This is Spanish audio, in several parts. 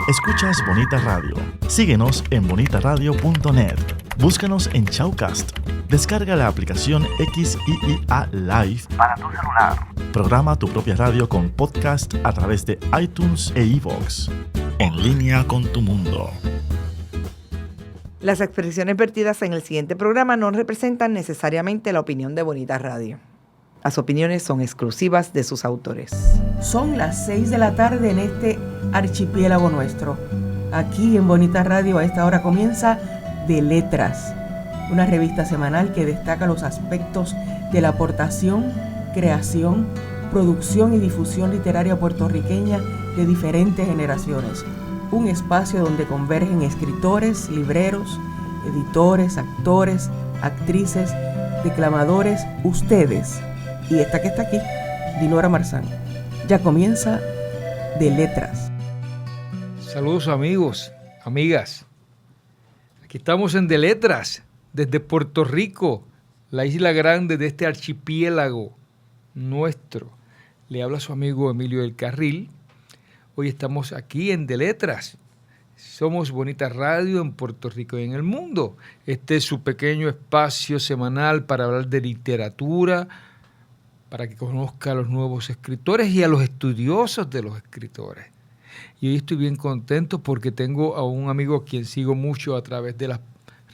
Escuchas Bonita Radio. Síguenos en bonitaradio.net. Búscanos en Shoutcast. Descarga la aplicación XIIA Live para tu celular. Programa tu propia radio con podcast a través de iTunes e iVoox. En línea con tu mundo. Las expresiones vertidas en el siguiente programa no representan necesariamente la opinión de Bonita Radio. Las opiniones son exclusivas de sus autores. Son las 6 de la tarde en este archipiélago nuestro. Aquí en Bonita Radio a esta hora comienza De Letras, una revista semanal que destaca los aspectos de la aportación, creación, producción y difusión literaria puertorriqueña de diferentes generaciones. Un espacio donde convergen escritores, libreros, editores, actores, actrices, declamadores, ustedes. Y esta que está aquí, Dinora Marzán. Ya comienza De Letras. Saludos amigos, amigas. Aquí estamos en De Letras, desde Puerto Rico, la isla grande de este archipiélago nuestro. Le habla su amigo Emilio del Carril. Hoy estamos aquí en De Letras. Somos Bonita Radio en Puerto Rico y en el mundo. Este es su pequeño espacio semanal para hablar de literatura, para que conozca a los nuevos escritores y a los estudiosos de los escritores. Y hoy estoy bien contento porque tengo a un amigo a quien sigo mucho a través de las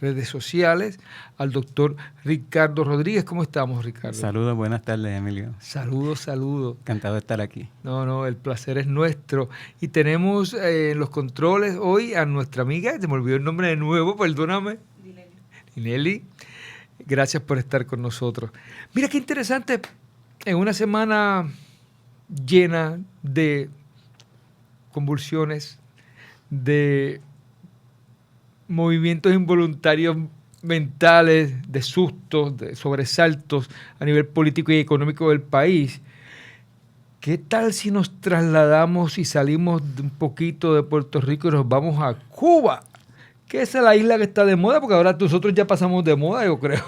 redes sociales, al doctor Ricardo Rodríguez. ¿Cómo estamos, Ricardo? Saludos, buenas tardes, Emilio. Saludos. Encantado de estar aquí. No, el placer es nuestro. Y tenemos en los controles hoy a nuestra amiga, se me olvidó el nombre de nuevo, perdóname. Linelli. Gracias por estar con nosotros. Mira qué interesante. En una semana llena de convulsiones, de movimientos involuntarios mentales, de sustos, de sobresaltos a nivel político y económico del país, ¿qué tal si nos trasladamos y salimos un poquito de Puerto Rico y nos vamos a Cuba? Que esa es la isla que está de moda, porque ahora nosotros ya pasamos de moda, yo creo.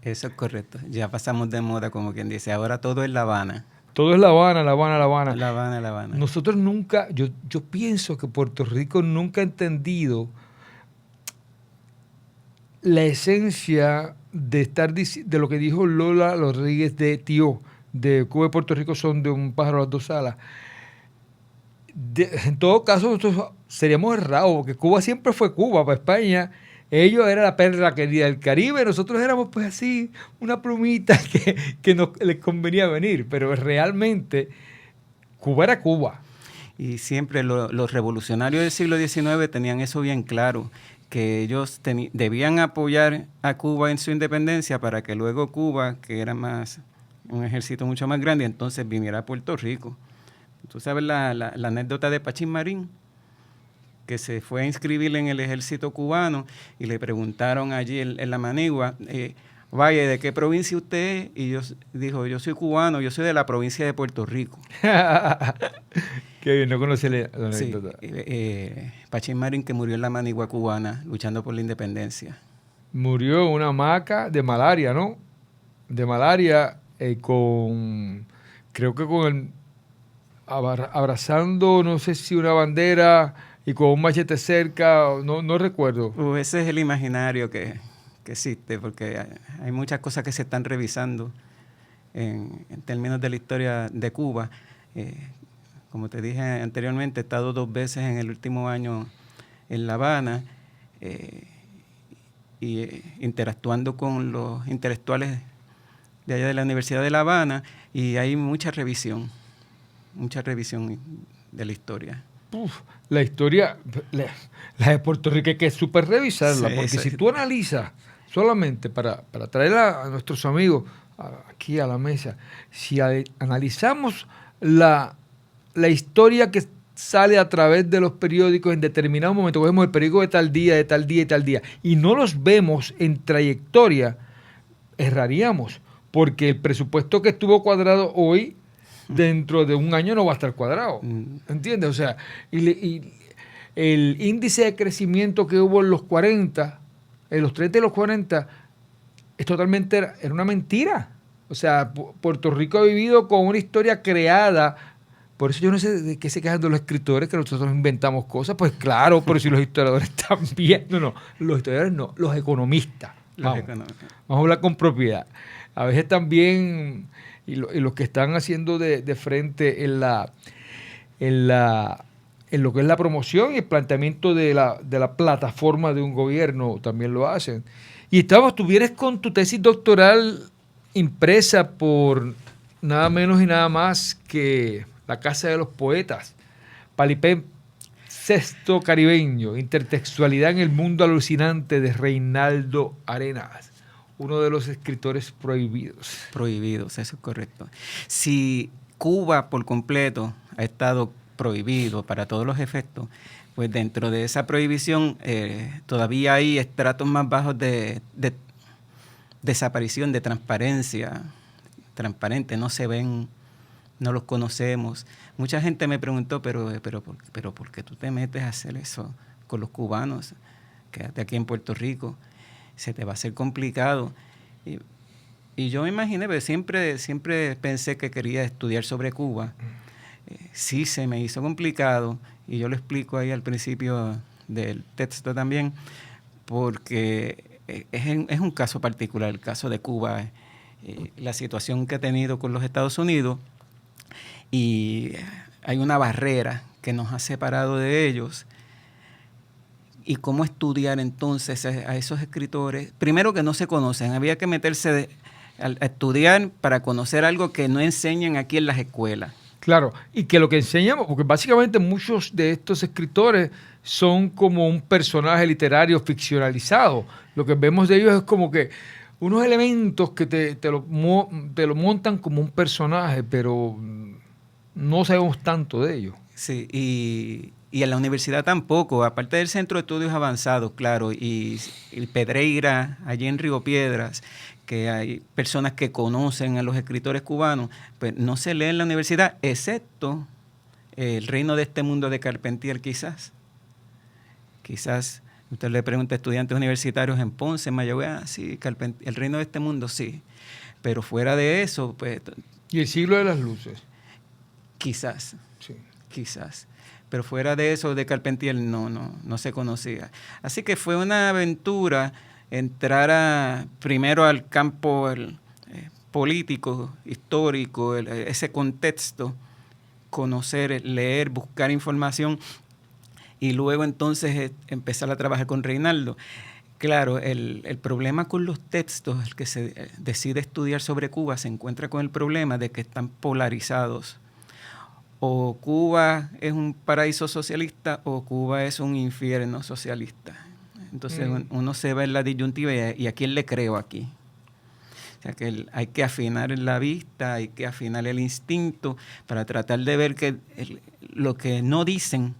Eso es correcto. Ya pasamos de moda, como quien dice. Ahora todo es La Habana. Todo es La Habana. La Habana. Nosotros nunca, yo pienso que Puerto Rico nunca ha entendido la esencia de lo que dijo Lola Rodríguez de Tío, de Cuba y Puerto Rico son de un pájaro a las dos alas. En todo caso, nosotros seríamos errados, porque Cuba siempre fue Cuba, para España. Ellos eran la perla querida del Caribe, nosotros éramos pues así, una plumita que les convenía venir, pero realmente Cuba era Cuba. Y siempre los revolucionarios del siglo XIX tenían eso bien claro, que ellos debían apoyar a Cuba en su independencia para que luego Cuba, que era un ejército mucho más grande, entonces viniera a Puerto Rico. ¿Tú sabes la anécdota de Pachín Marín? Que se fue a inscribir en el ejército cubano y le preguntaron allí en la manigua, vaya, ¿de qué provincia usted es? Y dijo, yo soy cubano, yo soy de la provincia de Puerto Rico. Qué bien, no conocí la anécdota. Pachín Marín, que murió en la manigua cubana luchando por la independencia. Murió en una hamaca de malaria, ¿no? De malaria, creo que abrazando, no sé si una bandera y con un machete cerca, no recuerdo. Ese es el imaginario que existe, porque hay muchas cosas que se están revisando en términos de la historia de Cuba. Como te dije anteriormente, he estado 2 veces en el último año en La Habana interactuando con los intelectuales de allá de la Universidad de La Habana, y hay mucha revisión de la historia. La historia, la de Puerto Rico hay que súper revisarla, sí, porque sí. si tú analizas solamente para traer a nuestros amigos aquí a la mesa, si analizamos la historia que sale a través de los periódicos en determinado momento, vemos el periódico de tal día, de tal día y tal día, y no los vemos en trayectoria, erraríamos, porque el presupuesto que estuvo cuadrado hoy, dentro de un año no va a estar cuadrado. ¿Entiendes? O sea, y el índice de crecimiento que hubo en los 40, en los 30 y los 40, es totalmente, era una mentira. O sea, Puerto Rico ha vivido con una historia creada Por eso yo no sé de qué se quejan de los escritores, que nosotros inventamos cosas. Pues claro, pero si los historiadores también. No, los historiadores no, los economistas. Vamos a hablar con propiedad. A veces también, y los que están haciendo de frente en lo que es la promoción y el planteamiento de la plataforma de un gobierno, también lo hacen. Y tú vienes con tu tesis doctoral impresa por nada menos y nada más que La Casa de los Poetas, Palimpsesto Caribeño, intertextualidad en el mundo alucinante, de Reinaldo Arenas, uno de los escritores prohibidos. Prohibidos, eso es correcto. Si Cuba por completo ha estado prohibido para todos los efectos, pues dentro de esa prohibición todavía hay estratos más bajos de desaparición, de transparencia. Transparente, no se ven, no los conocemos. Mucha gente me preguntó, pero ¿por qué tú te metes a hacer eso con los cubanos? Quédate aquí en Puerto Rico, se te va a hacer complicado. Y yo me imaginé, pero siempre pensé que quería estudiar sobre Cuba. Sí, se me hizo complicado, y yo lo explico ahí al principio del texto también, porque es un caso particular, el caso de Cuba, la situación que ha tenido con los Estados Unidos, y hay una barrera que nos ha separado de ellos. ¿Y cómo estudiar entonces a esos escritores? Primero, que no se conocen, había que meterse a estudiar para conocer algo que no enseñan aquí en las escuelas. Claro, y que lo que enseñamos, porque básicamente muchos de estos escritores son como un personaje literario ficcionalizado. Lo que vemos de ellos es como que unos elementos que te lo montan como un personaje, pero no sabemos tanto de ellos. Sí, y en la universidad tampoco, aparte del Centro de Estudios Avanzados, claro, y Pedreira, allí en Río Piedras, que hay personas que conocen a los escritores cubanos, pues no se lee en la universidad, excepto El Reino de este Mundo de Carpentier, quizás. Quizás usted le pregunta a estudiantes universitarios en Ponce, en Mayagüez, sí, El Reino de este Mundo, sí. Pero fuera de eso, pues... ¿Y El Siglo de las Luces? Quizás, Sí. Quizás. Pero fuera de eso, de Carpentier, no se conocía. Así que fue una aventura entrar primero al campo político, histórico, ese contexto, conocer, leer, buscar información, y luego entonces empezar a trabajar con Reinaldo. Claro, el problema con los textos, el que se decide estudiar sobre Cuba, se encuentra con el problema de que están polarizados. O Cuba es un paraíso socialista o Cuba es un infierno socialista. Entonces uno se va en la disyuntiva y ¿a quién le creo aquí? O sea que hay que afinar la vista, hay que afinar el instinto para tratar de ver que lo que no dicen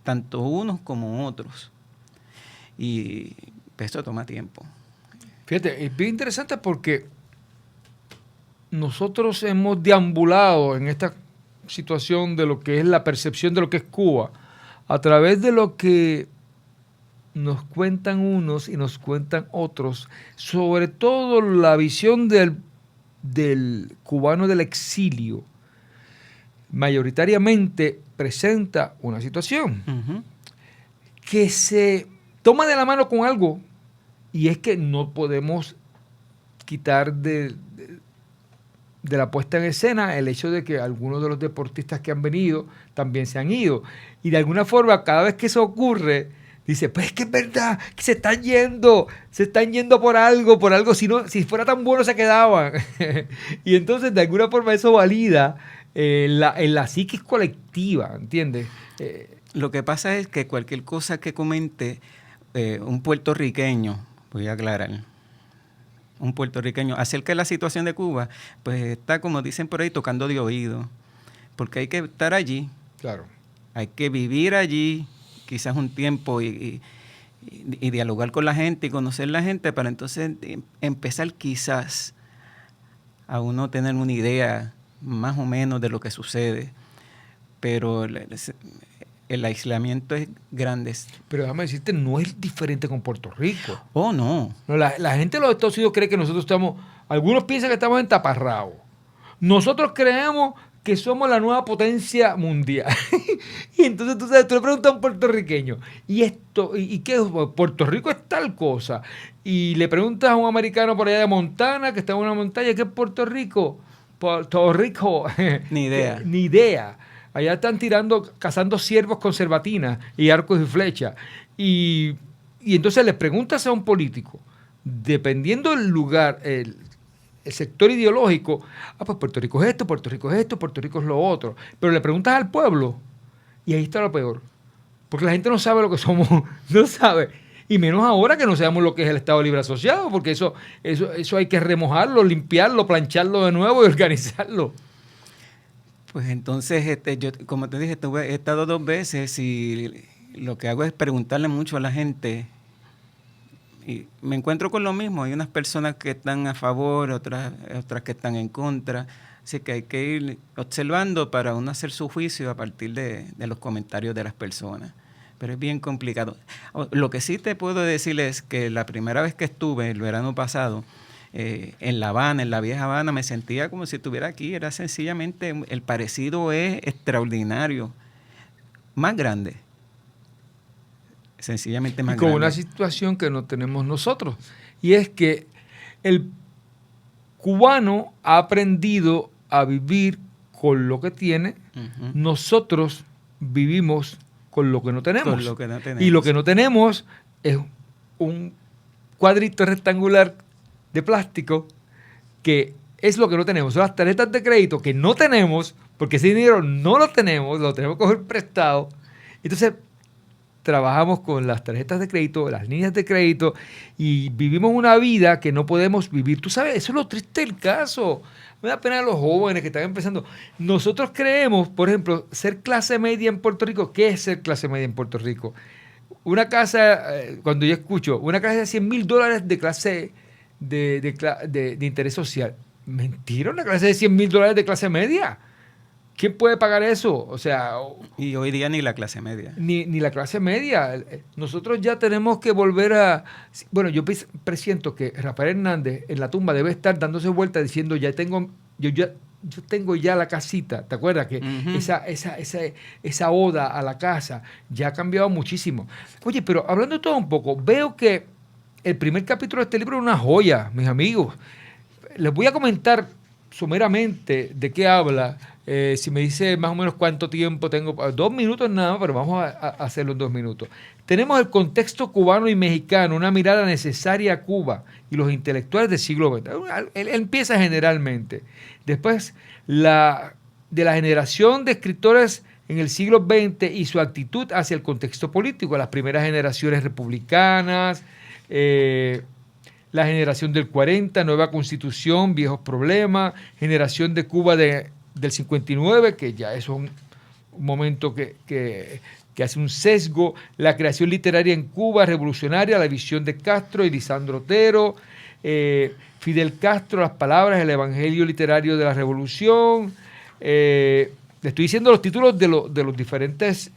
tanto unos como otros. Y eso toma tiempo. Fíjate, es bien interesante porque nosotros hemos deambulado en esta situación de lo que es la percepción de lo que es Cuba a través de lo que nos cuentan unos y nos cuentan otros, sobre todo la visión del cubano del exilio mayoritariamente presenta una situación que se toma de la mano con algo, y es que no podemos quitar de la puesta en escena el hecho de que algunos de los deportistas que han venido también se han ido, y de alguna forma cada vez que eso ocurre dice, pues es que es verdad que se están yendo por algo, si fuera tan bueno se quedaban. Y entonces de alguna forma eso valida en la psiquis colectiva, ¿entiendes? Lo que pasa es que cualquier cosa que comente un puertorriqueño, voy a aclarar, un puertorriqueño acerca de la situación de Cuba, pues está, como dicen por ahí, tocando de oído, porque hay que estar allí, Claro. Hay que vivir allí quizás un tiempo y dialogar con la gente y conocer la gente para entonces empezar quizás a uno tener una idea más o menos de lo que sucede, pero el aislamiento es grande. Pero déjame decirte, no es diferente con Puerto Rico. Oh, no. No, la gente de los Estados Unidos cree que nosotros algunos piensan que estamos en taparrabo. Nosotros creemos que somos la nueva potencia mundial. Y entonces tú le preguntas a un puertorriqueño, ¿y esto? ¿Y qué es? Puerto Rico es tal cosa. Y le preguntas a un americano por allá de Montana, que está en una montaña, ¿qué es Puerto Rico? Puerto Rico. Ni idea. Ni idea. Allá están cazando ciervos con cerbatina y arcos y flechas. Y entonces le preguntas a un político, dependiendo del lugar, el sector ideológico, pues Puerto Rico es esto, Puerto Rico es esto, Puerto Rico es lo otro. Pero le preguntas al pueblo y ahí está lo peor. Porque la gente no sabe lo que somos, no sabe. Y menos ahora que no sabemos lo que es el Estado Libre Asociado, porque eso hay que remojarlo, limpiarlo, plancharlo de nuevo y organizarlo. Pues entonces, yo, como te dije, he estado 2 veces y lo que hago es preguntarle mucho a la gente. Y me encuentro con lo mismo. Hay unas personas que están a favor, otras que están en contra. Así que hay que ir observando para uno hacer su juicio a partir de los comentarios de las personas. Pero es bien complicado. Lo que sí te puedo decir es que la primera vez que estuve, el verano pasado, en La Habana, en la vieja Habana, me sentía como si estuviera aquí. Era sencillamente, el parecido es extraordinario. Más grande. Sencillamente más y con grande. una situación que no tenemos nosotros, y es que el cubano ha aprendido a vivir con lo que tiene. Uh-huh. Nosotros vivimos con lo que no tenemos. Con lo que no tenemos. Y lo que no tenemos es un cuadrito rectangular de plástico que es lo que no tenemos. Son las tarjetas de crédito que no tenemos, porque ese dinero no lo tenemos que coger prestado. Entonces trabajamos con las tarjetas de crédito, las líneas de crédito, y vivimos una vida que no podemos vivir. Tú sabes, eso es lo triste del caso. Me da pena a los jóvenes que están empezando. Nosotros creemos, por ejemplo, ser clase media en Puerto Rico. ¿Qué es ser clase media en Puerto Rico? Una casa, cuando yo escucho, una casa de $100,000 de clase de interés social. Mentira, una clase de $100,000 de clase media. ¿Quién puede pagar eso? O sea, y hoy día ni la clase media. Ni la clase media. Nosotros ya tenemos que volver a... Bueno, yo presiento que Rafael Hernández en la tumba debe estar dándose vueltas diciendo, yo tengo ya la casita. ¿Te acuerdas? Que Uh-huh. esa oda a la casa ya ha cambiado muchísimo. Oye, pero hablando de todo un poco, veo que el primer capítulo de este libro es una joya, mis amigos. Les voy a comentar someramente de qué habla. Si me dice más o menos cuánto tiempo tengo, 2 minutos nada más, pero vamos a hacerlo en 2 minutos. Tenemos el contexto cubano y mexicano, una mirada necesaria a Cuba y los intelectuales del siglo XX. Él empieza generalmente. Después, de la generación de escritores en el siglo XX y su actitud hacia el contexto político, las primeras generaciones republicanas, la generación del 40, nueva constitución, viejos problemas, generación de Cuba del 59, que ya es un momento que hace un sesgo, la creación literaria en Cuba revolucionaria, la visión de Castro y Lisandro Otero, Fidel Castro, las palabras, el evangelio literario de la revolución. Le estoy diciendo los títulos de los diferentes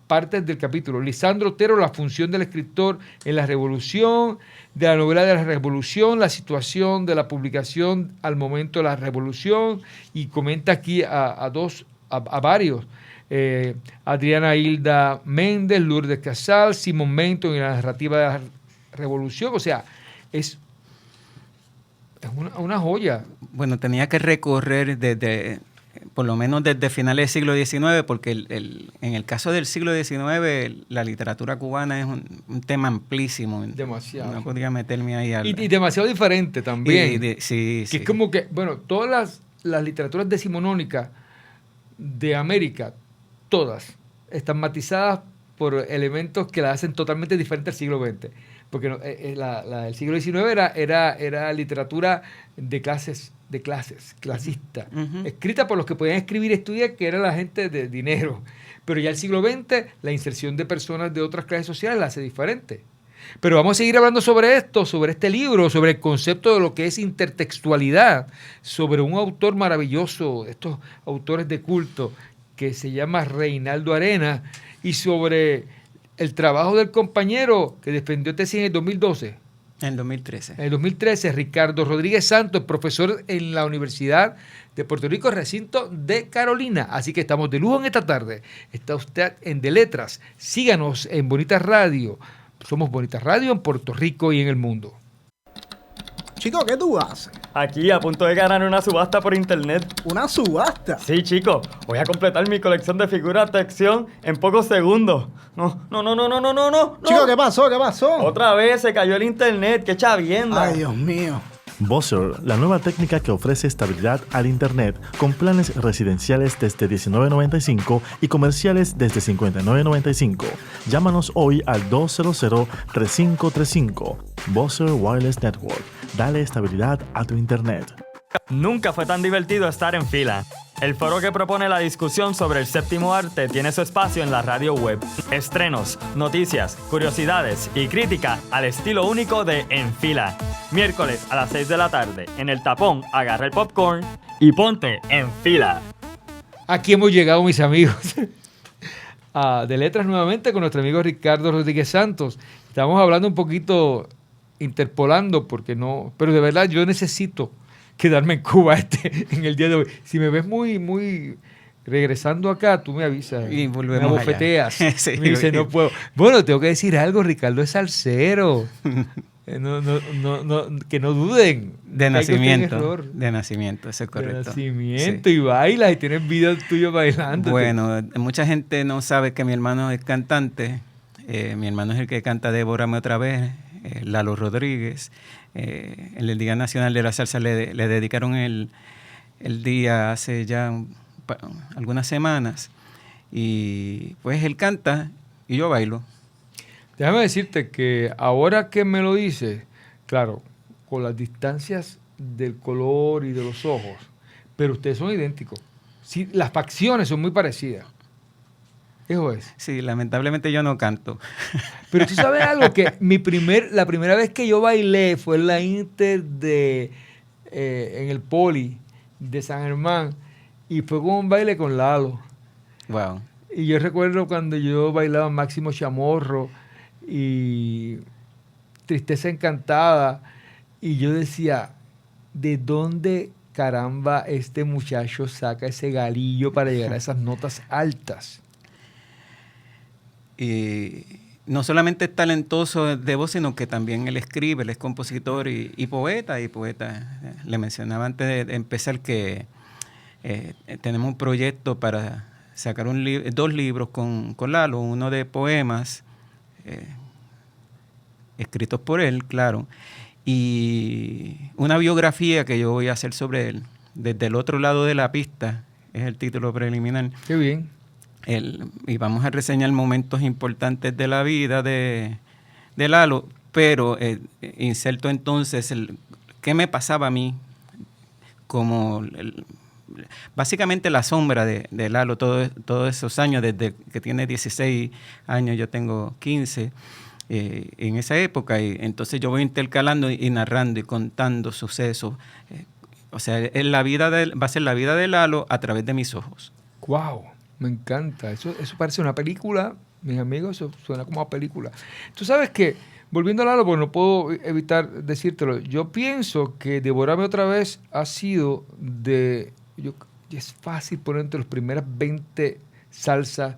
partes del capítulo. Lisandro Otero, la función del escritor en la revolución, de la novela de la revolución, la situación de la publicación al momento de la revolución, y comenta aquí a varios. Adriana Hilda Méndez, Lourdes Casal, Simón Menton y la narrativa de la revolución. O sea, es una joya. Bueno, tenía que recorrer por lo menos desde finales del siglo XIX, porque en el caso del siglo XIX, la literatura cubana es un tema amplísimo. Demasiado. No podría meterme ahí y demasiado diferente también. Sí. Es como que, bueno, todas las literaturas decimonónicas de América, todas, están matizadas por elementos que la hacen totalmente diferente al siglo XX. Porque el siglo XIX era literatura de clases, clasista, uh-huh. escrita por los que podían escribir y estudiar, que era la gente de dinero. Pero ya el siglo XX, la inserción de personas de otras clases sociales la hace diferente. Pero vamos a seguir hablando sobre esto, sobre este libro, sobre el concepto de lo que es intertextualidad, sobre un autor maravilloso, estos autores de culto, que se llama Reinaldo Arenas, y sobre el trabajo del compañero que defendió tesis en el 2012. En 2013. En el 2013, Ricardo Rodríguez Santos, profesor en la Universidad de Puerto Rico, recinto de Carolina. Así que estamos de lujo en esta tarde. Está usted en De Letras. Síganos en Bonitas Radio. Somos Bonitas Radio en Puerto Rico y en el mundo. Chico, ¿qué tú haces? Aquí, a punto de ganar una subasta por internet. ¿Una subasta? Sí, chico. Voy a completar mi colección de figuras de acción en pocos segundos. No. Chico, ¿qué pasó? ¿Qué pasó? Otra vez se cayó el internet. ¡Qué chavienda! Ay, Dios mío. Buzzer, la nueva técnica que ofrece estabilidad al Internet con planes residenciales desde $19.95 y comerciales desde $59.95. Llámanos hoy al 200-3535. Buzzer Wireless Network. Dale estabilidad a tu Internet. Nunca fue tan divertido estar en fila. El foro que propone la discusión sobre el séptimo arte tiene su espacio en la radio web. Estrenos, noticias, curiosidades y crítica al estilo único de En Fila. Miércoles a las 6 de la tarde, en El Tapón, agarra el popcorn y ponte en fila. Aquí hemos llegado, mis amigos, a De Letras nuevamente con nuestro amigo Ricardo Rodríguez Santos. Estamos hablando un poquito, interpolando, porque no, pero de verdad yo necesito quedarme en Cuba en el día de hoy. Si me ves muy regresando acá, tú me avisas. Y volvemos me abofeteas. Sí, me dice, no puedo. Bueno, tengo que decir algo, Ricardo es salsero. Que no duden. De nacimiento. De nacimiento, eso es correcto. De nacimiento, sí. Y bailas y tienes videos tuyos bailando. Bueno, mucha gente no sabe que mi hermano es cantante. Mi hermano es el que canta Devórame otra vez, Lalo Rodríguez. En el Día Nacional de la Salsa le dedicaron el día hace ya algunas semanas. Y pues él canta y yo bailo. Déjame decirte que ahora que me lo dices, claro, con las distancias del color y de los ojos, pero ustedes son idénticos. Sí, las facciones son muy parecidas. Eso es. Sí, lamentablemente yo no canto. Pero tú sabes algo, que la primera vez que yo bailé fue en la Inter en el Poli de San Germán, y fue con un baile con Lalo. Wow. Y yo recuerdo cuando yo bailaba Máximo Chamorro y Tristeza Encantada, y yo decía, ¿de dónde caramba este muchacho saca ese galillo para llegar a esas notas altas? Y no solamente es talentoso de voz, sino que también él escribe, él es compositor y poeta. Le mencionaba antes de empezar que tenemos un proyecto para sacar 2 libros con Lalo, uno de poemas escritos por él, claro, y una biografía que yo voy a hacer sobre él, Desde el otro lado de la pista, es el título preliminar. Qué bien. Y vamos a reseñar momentos importantes de la vida de Lalo, pero inserto entonces qué me pasaba a mí, como básicamente la sombra de Lalo todos esos años, desde que tiene 16 años, yo tengo 15, en esa época, y entonces yo voy intercalando y narrando y contando sucesos. O sea, va a ser la vida de Lalo a través de mis ojos. ¡Wow! Me encanta. Eso parece una película, mis amigos, eso suena como una película. Tú sabes que, volviendo a Lalo, porque no puedo evitar decírtelo, yo pienso que Devórame otra vez ha sido es fácil poner entre las primeras 20 salsas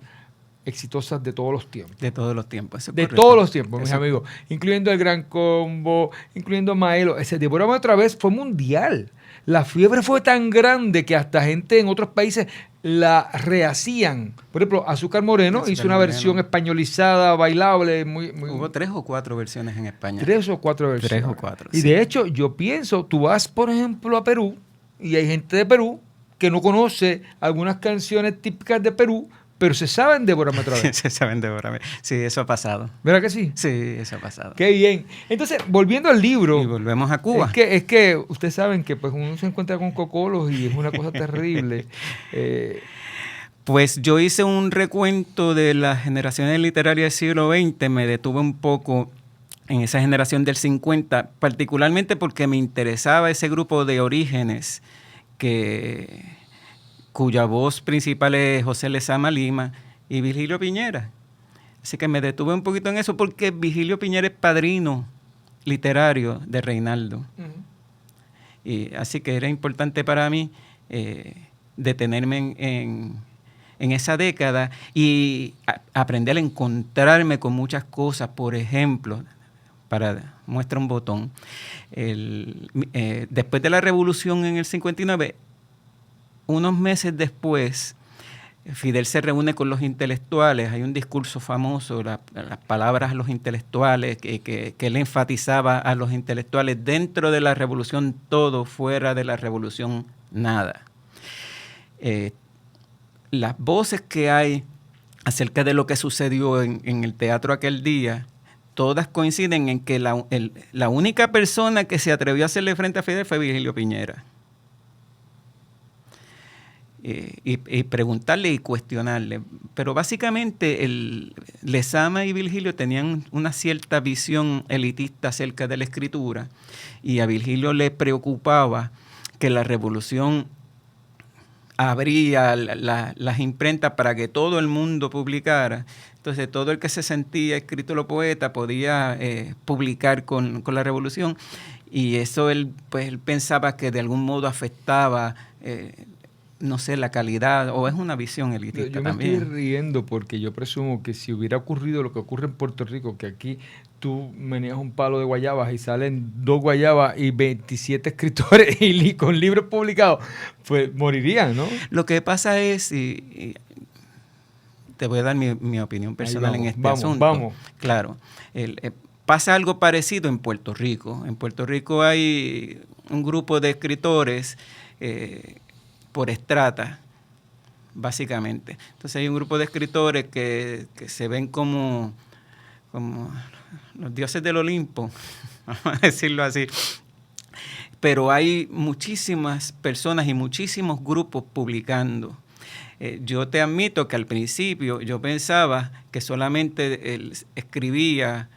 exitosas de todos los tiempos. De todos los tiempos. Eso es de correcto. todos los tiempos, mis amigos. Incluyendo El Gran Combo, incluyendo Maelo. Ese Devórame otra vez fue mundial. La fiebre fue tan grande que hasta gente en otros países la rehacían. Por ejemplo, Azúcar Moreno hizo una versión españolizada, bailable. Hubo 3 o 4 versiones en España. 3 o 4 versiones. 3 o 4, Y sí. de hecho, yo pienso, tú vas, por ejemplo, a Perú, y hay gente de Perú que no conoce algunas canciones típicas de Perú, pero se saben Devórame otra vez. Se saben Devórame. Sí, eso ha pasado. ¿Verdad que sí? Sí, eso ha pasado. Qué bien. Entonces, volviendo al libro. Y volvemos a Cuba. Es que ustedes saben que pues uno se encuentra con cocolos y es una cosa terrible. Pues yo hice un recuento de las generaciones literarias del siglo XX, me detuve un poco en esa generación del 50, particularmente porque me interesaba ese grupo de orígenes cuya voz principal es José Lezama Lima y Virgilio Piñera. Así que me detuve un poquito en eso porque Virgilio Piñera es padrino literario de Reinaldo. Y así que era importante para mí detenerme en esa década y aprender a encontrarme con muchas cosas. Por ejemplo, para muestra un botón, después de la Revolución en el 59, unos meses después, Fidel se reúne con los intelectuales. Hay un discurso famoso, las palabras a los intelectuales, que él enfatizaba a los intelectuales: dentro de la revolución todo, fuera de la revolución nada. Las voces que hay acerca de lo que sucedió en el teatro aquel día, todas coinciden en que la única persona que se atrevió a hacerle frente a Fidel fue Virgilio Piñera. Y preguntarle y cuestionarle. Pero básicamente Lezama y Virgilio tenían una cierta visión elitista acerca de la escritura, y a Virgilio le preocupaba que la revolución abría las imprentas para que todo el mundo publicara. Entonces todo el que se sentía escritor poeta podía publicar con la revolución, y eso él pensaba que de algún modo afectaba no sé, la calidad, o es una visión elitista también. Yo me estoy riendo porque yo presumo que si hubiera ocurrido lo que ocurre en Puerto Rico, que aquí tú meneas un palo de guayabas y salen 2 guayabas y 27 escritores y con libros publicados, pues morirían, ¿no? Lo que pasa es, y te voy a dar mi opinión personal en este asunto. Vamos. Claro. Pasa algo parecido en Puerto Rico. En Puerto Rico hay un grupo de escritores por estrata, básicamente. Entonces hay un grupo de escritores que se ven como los dioses del Olimpo, vamos a decirlo así. Pero hay muchísimas personas y muchísimos grupos publicando. Yo te admito que al principio yo pensaba que solamente él escribía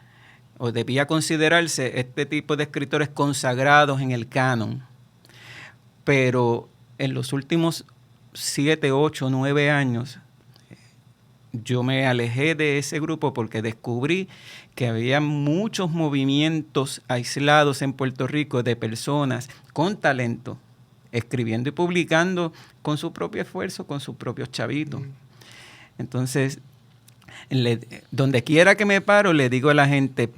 o debía considerarse este tipo de escritores consagrados en el canon. Pero en los últimos 7, 8, 9 años, yo me alejé de ese grupo porque descubrí que había muchos movimientos aislados en Puerto Rico de personas con talento, escribiendo y publicando con su propio esfuerzo, con sus propios chavitos. Entonces, donde quiera que me paro, le digo a la gente,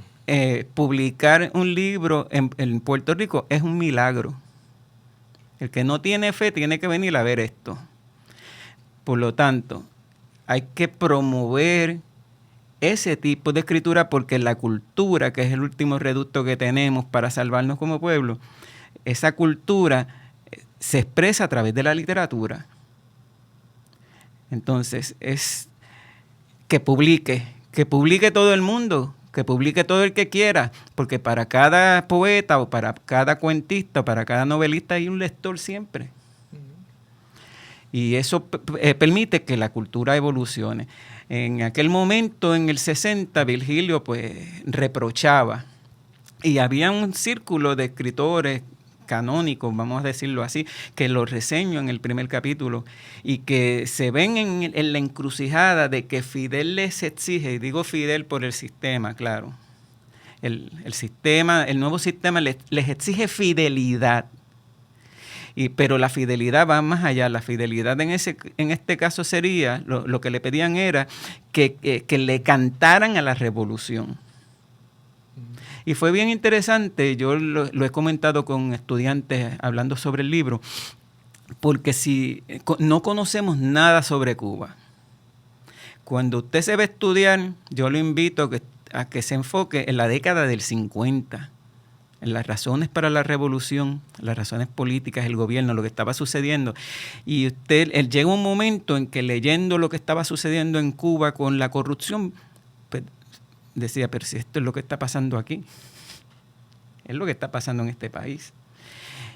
publicar un libro en Puerto Rico es un milagro. El que no tiene fe tiene que venir a ver esto. Por lo tanto, hay que promover ese tipo de escritura, porque la cultura, que es el último reducto que tenemos para salvarnos como pueblo, esa cultura se expresa a través de la literatura. Entonces, es que publique todo el mundo, que publique todo el que quiera, porque para cada poeta o para cada cuentista o para cada novelista hay un lector siempre. Y eso permite que la cultura evolucione. En aquel momento, en el 60, Virgilio reprochaba, y había un círculo de escritores canónicos, vamos a decirlo así, que lo reseño en el primer capítulo, y que se ven en la encrucijada de que Fidel les exige, y digo Fidel por el sistema, claro, el nuevo sistema les exige fidelidad, pero la fidelidad va más allá. La fidelidad en este caso sería, lo que le pedían era que le cantaran a la revolución. Y fue bien interesante, yo lo he comentado con estudiantes hablando sobre el libro, porque si no conocemos nada sobre Cuba, cuando usted se va a estudiar, yo lo invito a que se enfoque en la década del 50, en las razones para la revolución, las razones políticas, el gobierno, lo que estaba sucediendo. Y él llega un momento en que, leyendo lo que estaba sucediendo en Cuba con la corrupción, decía, pero si esto es lo que está pasando aquí, es lo que está pasando en este país.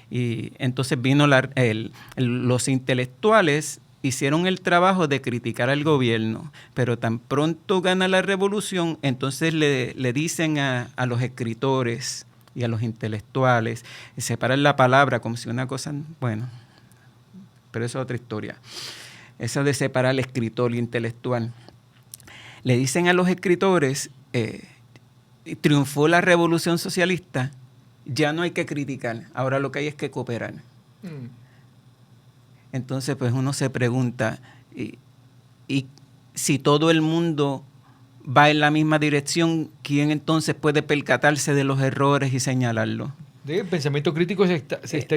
Y entonces vino los intelectuales, hicieron el trabajo de criticar al gobierno, pero tan pronto gana la revolución, entonces le dicen a los escritores y a los intelectuales, separar la palabra como si una cosa, bueno, pero eso es otra historia. Eso de separar el escritor y el intelectual. Le dicen a los escritores, triunfó la revolución socialista, ya no hay que criticar, ahora lo que hay es que cooperar. Entonces, pues uno se pregunta, y si todo el mundo va en la misma dirección, ¿quién entonces puede percatarse de los errores y señalarlos? El pensamiento crítico se está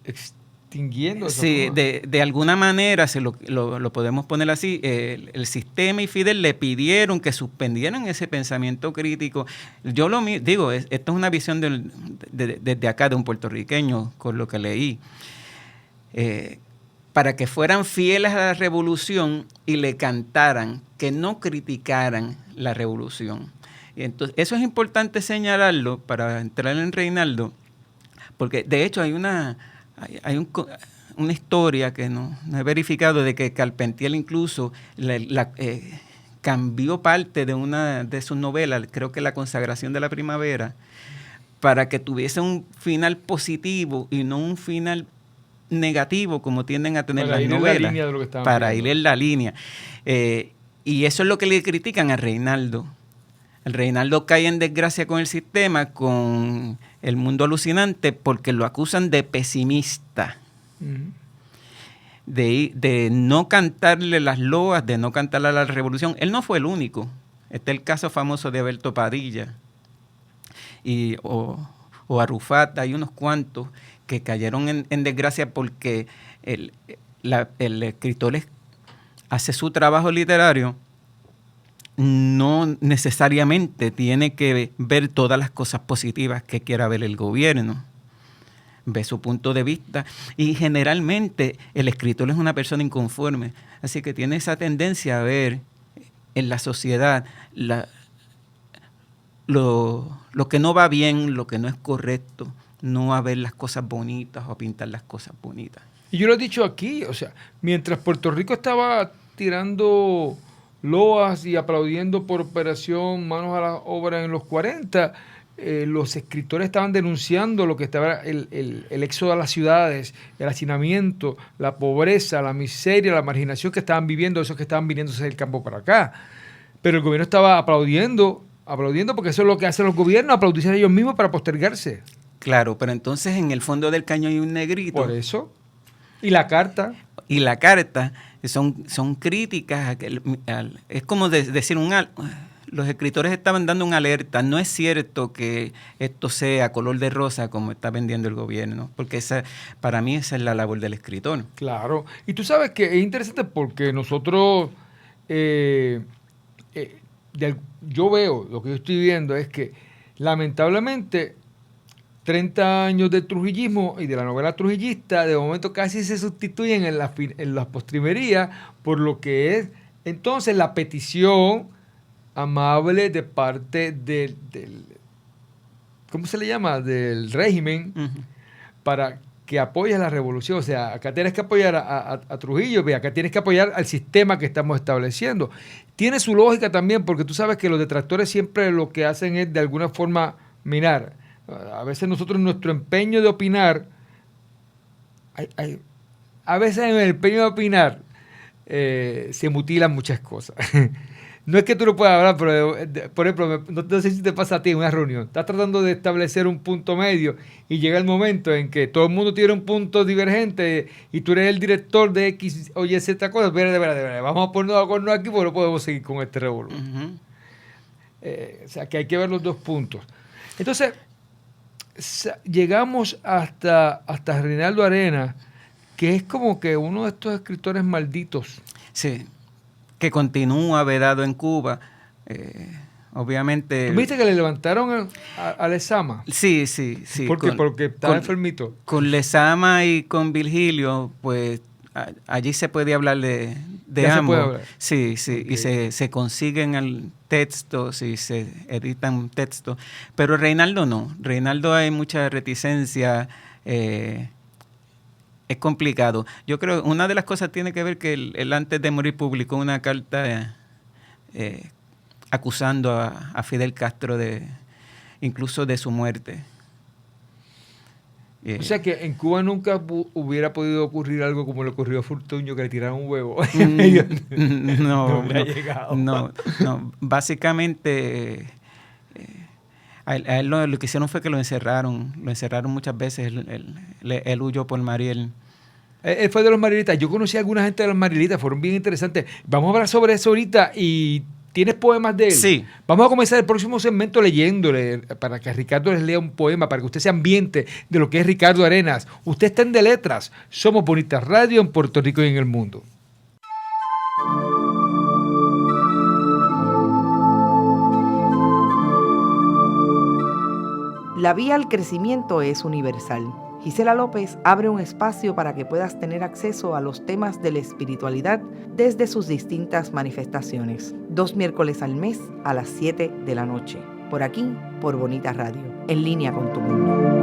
extinguiendo. Sí, de alguna manera lo podemos poner así. El sistema y Fidel le pidieron que suspendieran ese pensamiento crítico. Yo digo, esto es una visión desde acá de un puertorriqueño, con lo que leí. Para que fueran fieles a la revolución y le cantaran, que no criticaran la revolución. Y entonces, eso es importante señalarlo para entrar en Reinaldo, porque de hecho hay una historia que no he verificado de que Carpentier incluso cambió parte de una de sus novelas, creo que La consagración de la primavera, para que tuviese un final positivo y no un final negativo como tienden a tener las novelas, para ir en la línea. Y eso es lo que le critican a Reinaldo. El Reinaldo cae en desgracia con el sistema, con El mundo alucinante, porque lo acusan de pesimista, de no cantarle las loas, de no cantarle a la revolución. Él no fue el único. Está el caso famoso de Alberto Padilla o Arrufat, hay unos cuantos que cayeron en desgracia porque el escritor hace su trabajo literario, no necesariamente tiene que ver todas las cosas positivas que quiera ver el gobierno. Ve su punto de vista y generalmente el escritor es una persona inconforme, así que tiene esa tendencia a ver en la sociedad lo que no va bien, lo que no es correcto, no a ver las cosas bonitas o a pintar las cosas bonitas. Y yo lo he dicho aquí, o sea, mientras Puerto Rico estaba tirando loas y aplaudiendo por Operación Manos a la Obra en los 40, los escritores estaban denunciando lo que estaba el éxodo a las ciudades, el hacinamiento, la pobreza, la miseria, la marginación que estaban viviendo esos que estaban viniéndose del campo para acá. Pero el gobierno estaba aplaudiendo porque eso es lo que hacen los gobiernos, aplaudirse a ellos mismos para postergarse. Claro, pero entonces en el fondo del cañón hay un negrito. Por eso. Y la carta son críticas. Es como decir los escritores estaban dando una alerta. No es cierto que esto sea color de rosa como está vendiendo el gobierno, porque para mí esa es la labor del escritor. Claro. Y tú sabes que es interesante porque nosotros, yo veo, lo que yo estoy viendo es que lamentablemente 30 años de trujillismo y de la novela trujillista de momento casi se sustituyen en las postrimerías por lo que es entonces la petición amable de parte del ¿cómo se le llama? Del régimen, para que apoyes la revolución. O sea, acá tienes que apoyar a Trujillo, acá tienes que apoyar al sistema que estamos estableciendo. Tiene su lógica también, porque tú sabes que los detractores siempre lo que hacen es de alguna forma minar. A veces nosotros en nuestro empeño de opinar, a veces en el empeño de opinar se mutilan muchas cosas. No es que tú no puedas hablar, pero por ejemplo, no sé si te pasa a ti en una reunión. Estás tratando de establecer un punto medio y llega el momento en que todo el mundo tiene un punto divergente y tú eres el director de X o Y Z cosas. De verdad, vamos a ponernos de acuerdo aquí porque no podemos seguir con este revolución. O sea, que hay que ver los dos puntos. Entonces, llegamos hasta Reinaldo Arenas, que es como que uno de estos escritores malditos. Sí, que continúa vedado en Cuba. Obviamente... ¿Viste que le levantaron a Lezama? Sí. ¿Por qué? Porque estaba enfermito. Con Lezama y con Virgilio, pues allí se puede hablar de ambos. Se puede hablar. Sí, okay. Y se consiguen el texto, sí, se editan textos. Pero Reinaldo no. Reinaldo hay mucha reticencia. Es complicado. Yo creo que una de las cosas tiene que ver que él antes de morir publicó una carta acusando a Fidel Castro incluso de su muerte. O sea que en Cuba nunca hubiera podido ocurrir algo como le ocurrió a Fortuño, que le tiraron un huevo. No. Básicamente A él lo que hicieron fue que lo encerraron muchas veces, él huyó por Mariel. Él fue de los Marielitas. Yo conocí a alguna gente de los Marielitas, fueron bien interesantes. Vamos a hablar sobre eso ahorita. ¿Y tienes poemas de él? Sí. Vamos a comenzar el próximo segmento leyéndole, para que Ricardo les lea un poema, para que usted se ambiente de lo que es Ricardo Arenas. Usted está en De Letras. Somos Bonita Radio en Puerto Rico y en el mundo. La vía al crecimiento es universal. Gisela López abre un espacio para que puedas tener acceso a los temas de la espiritualidad desde sus distintas manifestaciones. 2 miércoles al mes a las 7 de la noche. Por aquí, por Bonita Radio. En línea con tu mundo.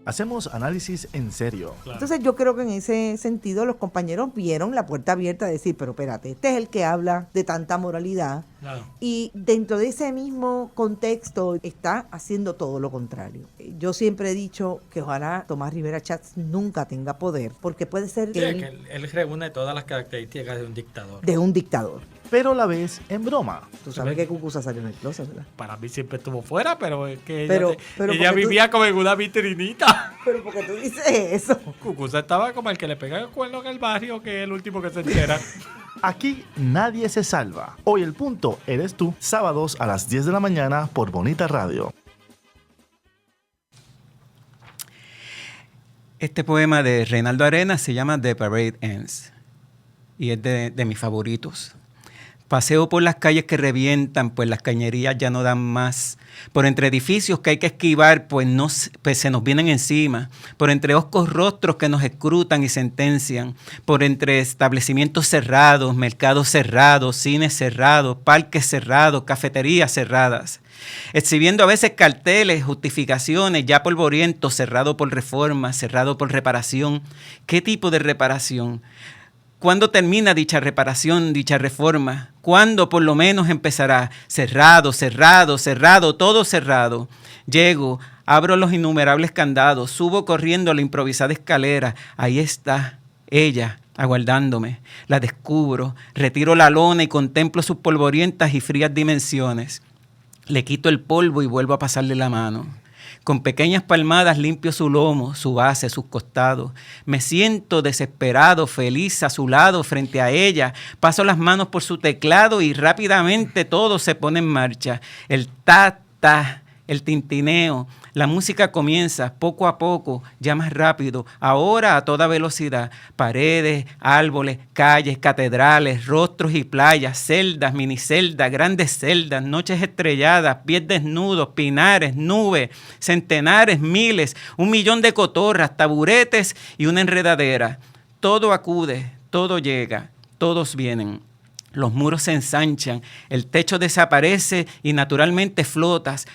Hacemos análisis en serio. Claro. Entonces yo creo que en ese sentido los compañeros vieron la puerta abierta a decir, pero espérate, este es el que habla de tanta moralidad. Claro. Y dentro de ese mismo contexto está haciendo todo lo contrario. Yo siempre he dicho que ojalá Tomás Rivera Chats nunca tenga poder, porque puede ser que, él reúne todas las características de un dictador. De un dictador. Pero la ves en broma. Tú sabes que Cucuza salió en el closet, ¿verdad? Para mí siempre estuvo fuera, pero es que ella vivía como en una vitrinita. Pero porque tú dices eso. Cucuza estaba como el que le pega el cuerno en el barrio, que es el último que se entera. Aquí nadie se salva. Hoy el punto eres tú. Sábados a las 10 de la mañana por Bonita Radio. Este poema de Reinaldo Arenas se llama The Parade Ends y es de mis favoritos. Paseo por las calles que revientan, pues las cañerías ya no dan más. Por entre edificios que hay que esquivar, pues se nos vienen encima. Por entre hoscos rostros que nos escrutan y sentencian. Por entre establecimientos cerrados, mercados cerrados, cines cerrados, parques cerrados, cafeterías cerradas. Exhibiendo a veces carteles, justificaciones, ya polvorientos, cerrado por reforma, cerrado por reparación. ¿Qué tipo de reparación? ¿Cuándo termina dicha reparación, dicha reforma? ¿Cuándo por lo menos empezará? Cerrado, cerrado, cerrado, todo cerrado. Llego, abro los innumerables candados, subo corriendo la improvisada escalera. Ahí está ella, aguardándome. La descubro, retiro la lona y contemplo sus polvorientas y frías dimensiones. Le quito el polvo y vuelvo a pasarle la mano. Con pequeñas palmadas limpio su lomo, su base, sus costados. Me siento desesperado, feliz a su lado, frente a ella. Paso las manos por su teclado y rápidamente todo se pone en marcha. El ta-ta, el tintineo. La música comienza poco a poco, ya más rápido, ahora a toda velocidad. Paredes, árboles, calles, catedrales, rostros y playas, celdas, miniceldas, grandes celdas, noches estrelladas, pies desnudos, pinares, nubes, centenares, miles, 1 millón de cotorras, taburetes y una enredadera. Todo acude, todo llega, todos vienen. Los muros se ensanchan, el techo desaparece y naturalmente flotas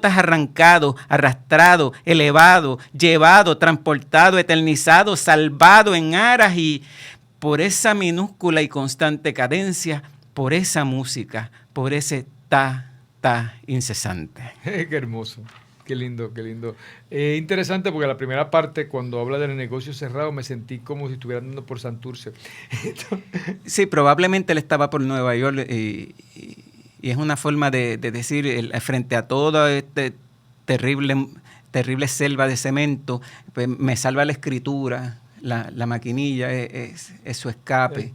arrancado, arrastrado, elevado, llevado, transportado, eternizado, salvado en aras y por esa minúscula y constante cadencia, por esa música, por ese ta incesante. Qué hermoso. Qué lindo, qué lindo. Interesante porque la primera parte, cuando habla del negocio cerrado, me sentí como si estuviera andando por Santurce. Sí, probablemente él estaba por Nueva York y es una forma de decir, frente a toda esta terrible selva de cemento, pues, me salva la escritura. La maquinilla es su escape.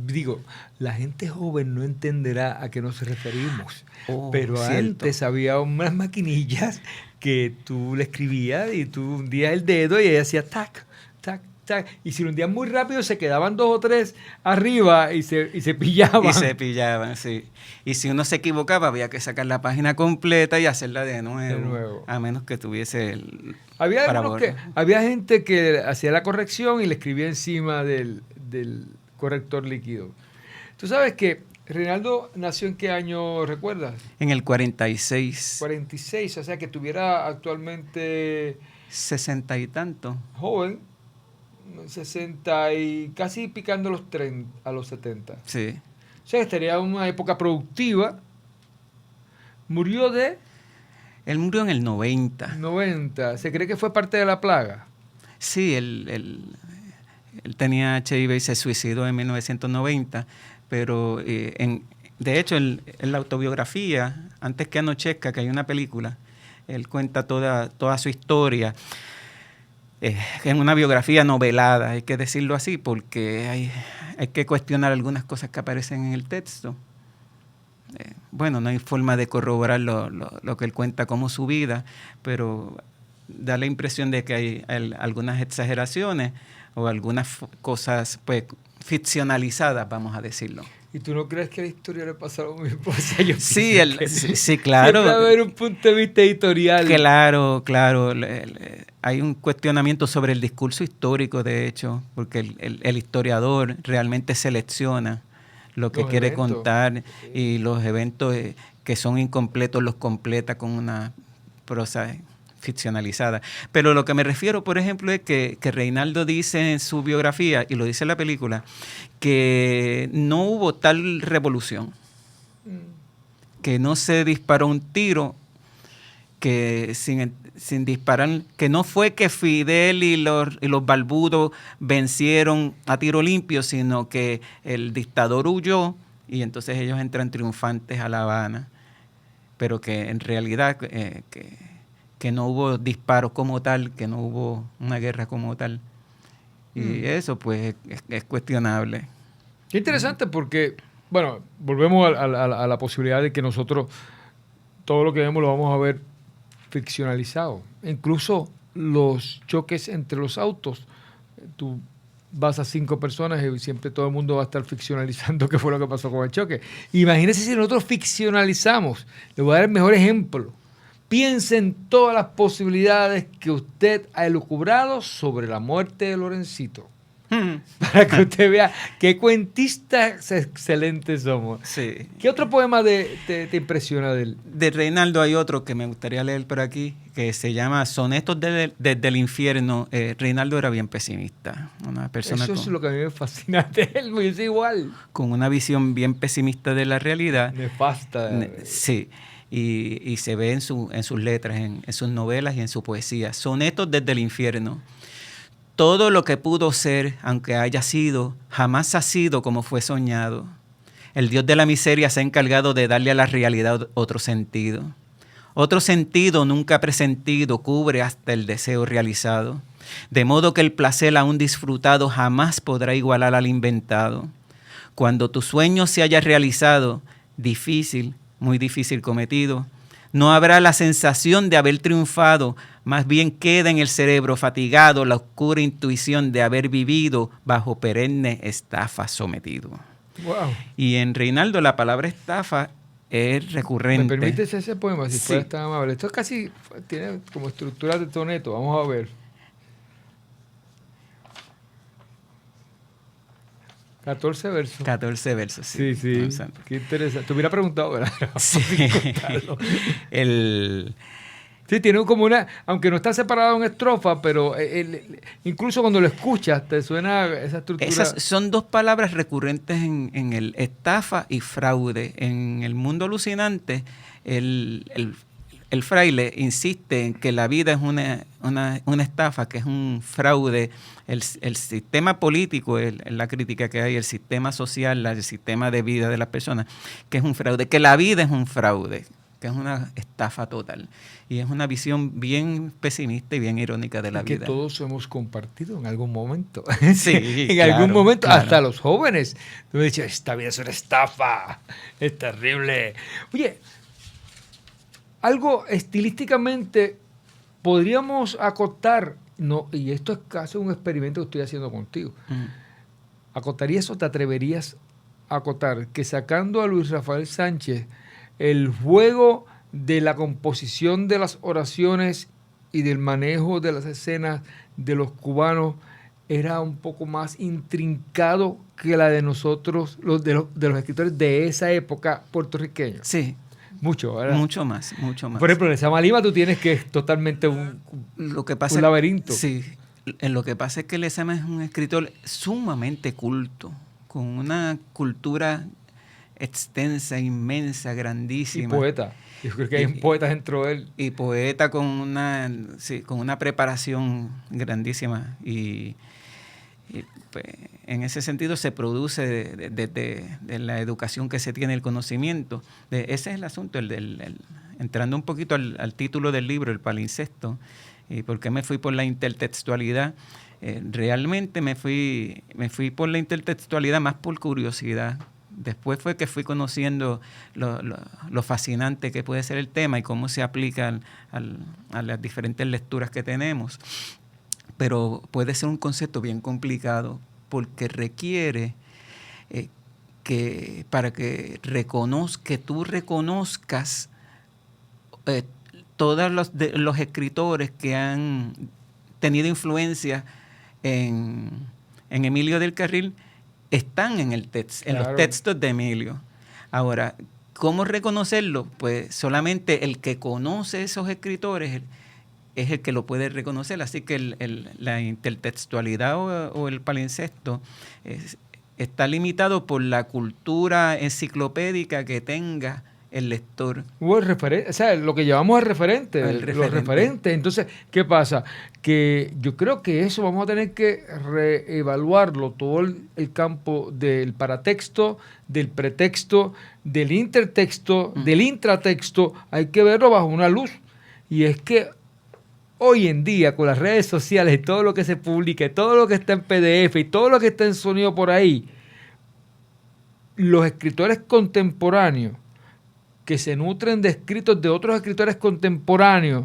Digo, la gente joven no entenderá a qué nos referimos, pero cierto. Antes había unas maquinillas que tú le escribías y tú hundías el dedo y ella hacía tac, tac, tac. Y si lo hundías muy rápido se quedaban 2 o 3 arriba y se pillaban. Y se pillaban, sí. Y si uno se equivocaba había que sacar la página completa y hacerla de nuevo. A menos que tuviese el... Había gente que hacía la corrección y le escribía encima del corrector líquido. Tú sabes que Reinaldo nació ¿en qué año recuerdas? En el 46. 46, o sea que tuviera actualmente... 60 y tanto. Joven, 60 y casi picando los 30, a los 70. Sí. O sea que estaría en una época productiva. Murió de... Él murió en el 90. 90. ¿Se cree que fue parte de la plaga? Sí, él tenía HIV y se suicidó en 1990, pero de hecho en la autobiografía, Antes que anochezca, que hay una película, él cuenta toda su historia. En una biografía novelada, hay que decirlo así, porque hay que cuestionar algunas cosas que aparecen en el texto. Bueno, no hay forma de corroborar lo que él cuenta como su vida, pero da la impresión de que hay algunas exageraciones o algunas cosas pues ficcionalizadas, vamos a decirlo. ¿Y tú no crees que a la historia le pasa lo mismo? O sea, yo sí, sí, claro. Siempre va a haber un punto de vista editorial. Claro. Hay un cuestionamiento sobre el discurso histórico, de hecho, porque el historiador realmente selecciona lo que quiere contar, y los eventos que son incompletos los completa con una prosa ficcionalizada. Pero lo que me refiero, por ejemplo, es que Reinaldo dice en su biografía, y lo dice en la película, que no hubo tal revolución, que no se disparó un tiro, que sin disparar, que no fue que Fidel y los barbudos vencieron a tiro limpio, sino que el dictador huyó y entonces ellos entran triunfantes a La Habana, pero que en realidad que no hubo disparos como tal, que no hubo una guerra como tal. Y eso pues es cuestionable. Qué interesante, porque, bueno, volvemos a la posibilidad de que nosotros todo lo que vemos lo vamos a ver ficcionalizado. Incluso los choques entre los autos. Tú vas a 5 personas y siempre todo el mundo va a estar ficcionalizando qué fue lo que pasó con el choque. Imagínense si nosotros ficcionalizamos. Le voy a dar el mejor ejemplo. Piense en todas las posibilidades que usted ha elucubrado sobre la muerte de Lorencito. Para que usted vea qué cuentistas excelentes somos. Sí. ¿Qué otro poema te impresiona de él? De Reinaldo hay otro que me gustaría leer por aquí, que se llama Sonetos desde el infierno. Reinaldo era bien pesimista. Una persona Eso es lo que a mí me fascina de él, yo soy igual. Con una visión bien pesimista de la realidad. Nefasta. Sí. Y se ve en sus letras, en sus novelas y en su poesía. Sonetos desde el infierno. Todo lo que pudo ser, aunque haya sido, jamás ha sido como fue soñado. El Dios de la miseria se ha encargado de darle a la realidad otro sentido. Otro sentido nunca presentido cubre hasta el deseo realizado. De modo que el placer aún disfrutado jamás podrá igualar al inventado. Cuando tu sueño se haya realizado, difícil, muy difícil cometido, no habrá la sensación de haber triunfado, más bien queda en el cerebro fatigado la oscura intuición de haber vivido bajo perenne estafa sometido. Wow. Y en Reinaldo la palabra estafa es recurrente. ¿Me permites ese poema? Si sí. fueras tan amable. Esto casi tiene como estructura de soneto. Vamos a ver. 14 versos. 14 versos, sí. Sí. Qué interesante. Te hubiera preguntado, ¿verdad? Sí. Sí, tiene como una, aunque no está separado en estrofa, pero incluso cuando lo escuchas te suena esa estructura. Esas son 2 palabras recurrentes en el estafa y fraude. En El mundo alucinante, el fraile insiste en que la vida es una estafa, que es un fraude. El sistema político, la crítica que hay, el sistema social, el sistema de vida de las personas, que es un fraude, que la vida es un fraude, que es una estafa total. Y es una visión bien pesimista y bien irónica de la vida. Que todos hemos compartido en algún momento. Sí, en algún momento, hasta los jóvenes. Tú me dices, esta vida es una estafa, es terrible. Oye, algo estilísticamente podríamos acotar, no, y esto es casi un experimento que estoy haciendo contigo. ¿Acotarías o te atreverías a acotar que sacando a Luis Rafael Sánchez el juego de la composición de las oraciones y del manejo de las escenas de los cubanos era un poco más intrincado que la de nosotros, de los escritores de esa época puertorriqueños? Sí. Mucho, ¿verdad? Mucho más. Por ejemplo, en Lezama Lima tú tienes que es totalmente un laberinto. Sí. Lo que pasa es que Lezama es un escritor sumamente culto, con una cultura extensa, inmensa, grandísima. Y poeta. Yo creo que hay poetas dentro de él. Y poeta con una preparación grandísima. Y Y, pues, en ese sentido se produce de la educación que se tiene, el conocimiento. Ese es el asunto, entrando un poquito al título del libro, el palincesto, y por qué me fui por la intertextualidad. Realmente me fui por la intertextualidad más por curiosidad. Después fue que fui conociendo lo fascinante que puede ser el tema y cómo se aplica a las diferentes lecturas que tenemos. Pero puede ser un concepto bien complicado porque requiere para que tú reconozcas todos los escritores que han tenido influencia en Emilio del Carril, están en los textos de Emilio. Ahora, ¿cómo reconocerlo? Pues solamente el que conoce esos escritores es el que lo puede reconocer. Así que la intertextualidad o el palincesto está limitado por la cultura enciclopédica que tenga el lector. O sea, lo que llamamos el referente. Los referentes. Entonces, ¿qué pasa? Que yo creo que eso vamos a tener que reevaluarlo, todo el campo del paratexto, del pretexto, del intertexto, del intratexto. Hay que verlo bajo una luz. Y es que hoy en día, con las redes sociales y todo lo que se publica, y todo lo que está en PDF y todo lo que está en sonido por ahí, los escritores contemporáneos que se nutren de escritos de otros escritores contemporáneos,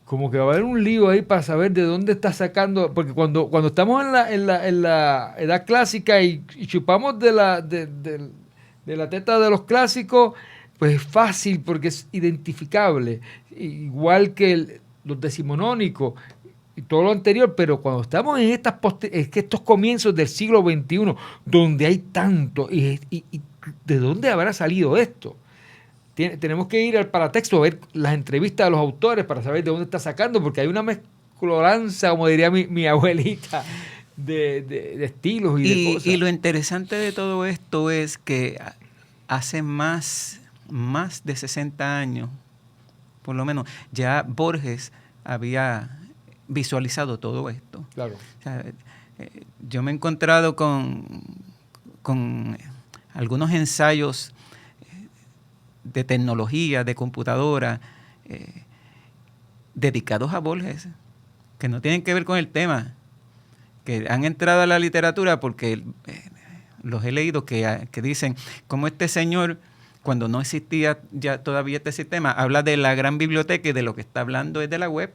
como que va a haber un lío ahí para saber de dónde está sacando, porque cuando estamos en la edad clásica y chupamos de la teta de los clásicos, pues es fácil porque es identificable, igual que los decimonónicos y todo lo anterior, pero cuando estamos en estos comienzos del siglo XXI, donde hay tanto, y ¿de dónde habrá salido esto? Tenemos que ir al paratexto a ver las entrevistas de los autores para saber de dónde está sacando, porque hay una mezcloranza, como diría mi abuelita, de estilos y de cosas. Y lo interesante de todo esto es que hace más de 60 años, por lo menos, ya Borges había visualizado todo esto. Claro. O sea, yo me he encontrado con algunos ensayos de tecnología, de computadora, dedicados a Borges, que no tienen que ver con el tema, que han entrado a la literatura porque los he leído que dicen cómo este señor, cuando no existía ya todavía este sistema, habla de la gran biblioteca y de lo que está hablando es de la web.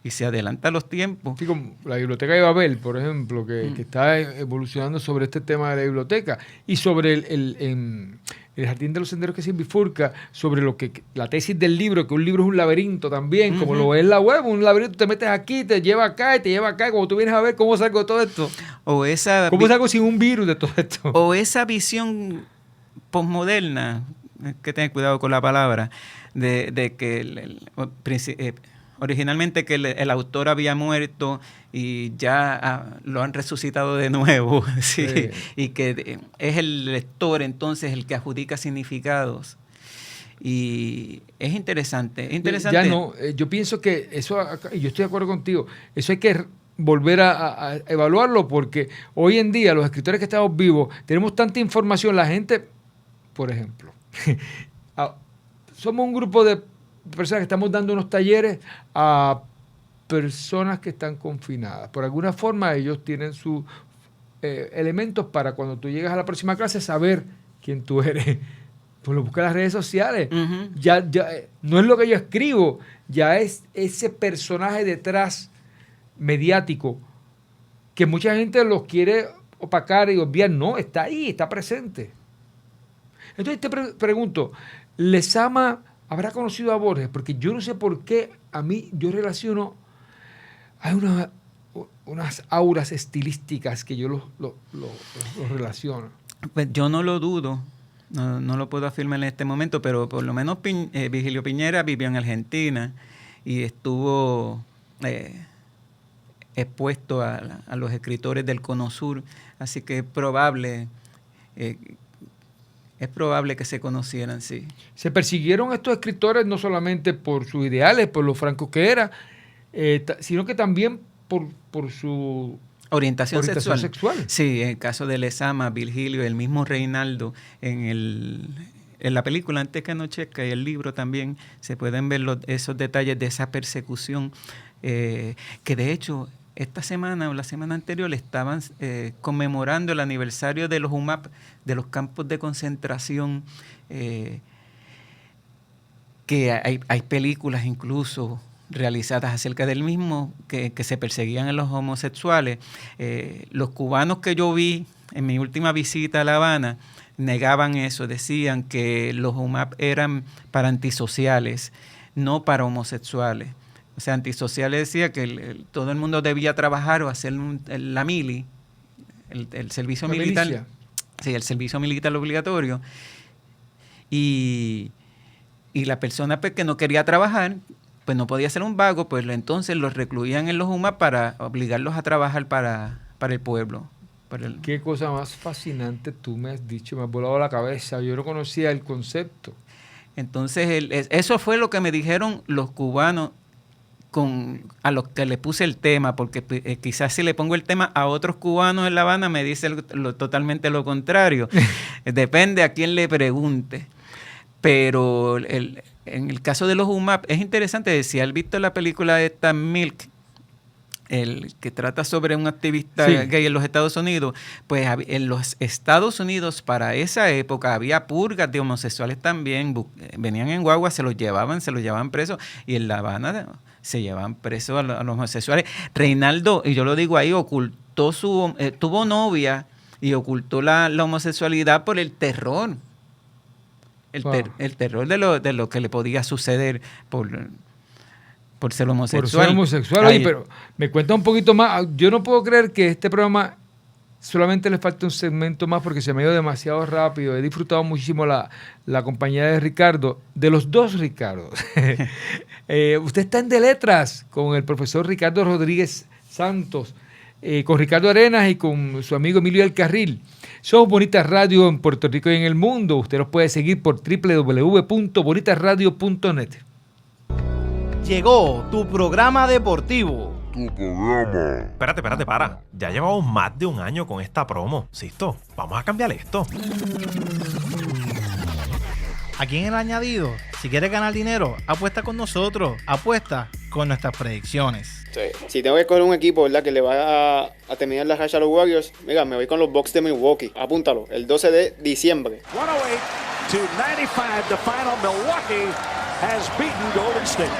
Y se adelanta los tiempos. Sí, como la biblioteca de Babel, por ejemplo, que está evolucionando sobre este tema de la biblioteca y sobre el Jardín de los Senderos que se bifurca, sobre lo que la tesis del libro, que un libro es un laberinto también, como lo es la web, un laberinto, te metes aquí, te lleva acá y te lleva acá, como tú vienes a ver cómo salgo de todo esto. ¿Cómo salgo sin un virus de todo esto? O esa visión posmoderna, hay que tener cuidado con la palabra, de que originalmente que el autor había muerto y ya lo han resucitado de nuevo, ¿sí? Sí. Y que es el lector entonces el que adjudica significados. Y es interesante. Ya no, yo pienso que eso, y yo estoy de acuerdo contigo, eso hay que volver a evaluarlo, porque hoy en día los escritores que estamos vivos tenemos tanta información, la gente, por ejemplo, somos un grupo de personas que estamos dando unos talleres a personas que están confinadas. Por alguna forma ellos tienen sus elementos para cuando tú llegas a la próxima clase saber quién tú eres. Pues lo busca en las redes sociales. Ya no es lo que yo escribo, ya es ese personaje detrás mediático que mucha gente los quiere opacar y obviar. No, está ahí, está presente. Entonces te pregunto, ¿Lezama habrá conocido a Borges? Porque yo no sé por qué a mí yo relaciono, hay unas auras estilísticas que yo los relaciono. Pues yo no lo dudo, no lo puedo afirmar en este momento, pero por lo menos Vigilio Piñera vivió en Argentina y estuvo expuesto a los escritores del Cono Sur, así que es probable que se conocieran, sí. Se persiguieron a estos escritores no solamente por sus ideales, por lo franco que era, sino que también por su orientación sexual. Sí, en el caso de Lezama, Virgilio, el mismo Reinaldo, en la película Antes que anochezca y el libro también se pueden ver esos detalles de esa persecución, que de hecho esta semana o la semana anterior estaban conmemorando el aniversario de los UMAP, de los campos de concentración, que hay películas incluso realizadas acerca del mismo, que se perseguían a los homosexuales. Los cubanos que yo vi en mi última visita a La Habana negaban eso, decían que los UMAP eran para antisociales, no para homosexuales. O sea, antisociales decía que todo el mundo debía trabajar o hacer la mili, el servicio militar. Milicia. Sí, el servicio militar obligatorio. Y la persona pues, que no quería trabajar, pues no podía ser un vago, pues entonces los recluían en los UMAP para obligarlos a trabajar para el pueblo. Qué cosa más fascinante tú me has dicho, me has volado la cabeza. Yo no conocía el concepto. Entonces, eso fue lo que me dijeron los cubanos a los que le puse el tema, porque quizás si le pongo el tema a otros cubanos en La Habana me dice totalmente lo contrario. Depende a quién le pregunte. Pero en el caso de los UMAP es interesante, si han visto la película de esta Milk, el que trata sobre un activista gay en los Estados Unidos, pues en los Estados Unidos para esa época había purgas de homosexuales también, venían en guagua, se los llevaban presos, y en La Habana se llevaban presos a los homosexuales. Reinaldo, y yo lo digo ahí, ocultó tuvo novia y ocultó la homosexualidad por el terror. El terror de lo que le podía suceder por ser homosexual. Por ser homosexual. Oye, pero me cuenta un poquito más. Yo no puedo creer que este programa solamente le falta un segmento más porque se me ha ido demasiado rápido. He disfrutado muchísimo la compañía de Ricardo, de los dos Ricardos. Usted está en De Letras con el profesor Ricardo Rodríguez Santos, con Ricardo Arenas y con su amigo Emilio del Carril. Somos Bonita Radio en Puerto Rico y en el mundo. Usted los puede seguir por www.bonitaradio.net. Llegó tu programa deportivo. Espérate, para. Ya llevamos más de un año con esta promo. Sisto, vamos a cambiar esto. Aquí en El Añadido, si quieres ganar dinero, apuesta con nosotros. Apuesta con nuestras predicciones. Sí. Si tengo que escoger un equipo, ¿verdad?, que le va a terminar la racha a los Warriors, mira, me voy con los Bucks de Milwaukee. Apúntalo, el 12 de diciembre. 108-95, the final. Milwaukee has beaten Golden State.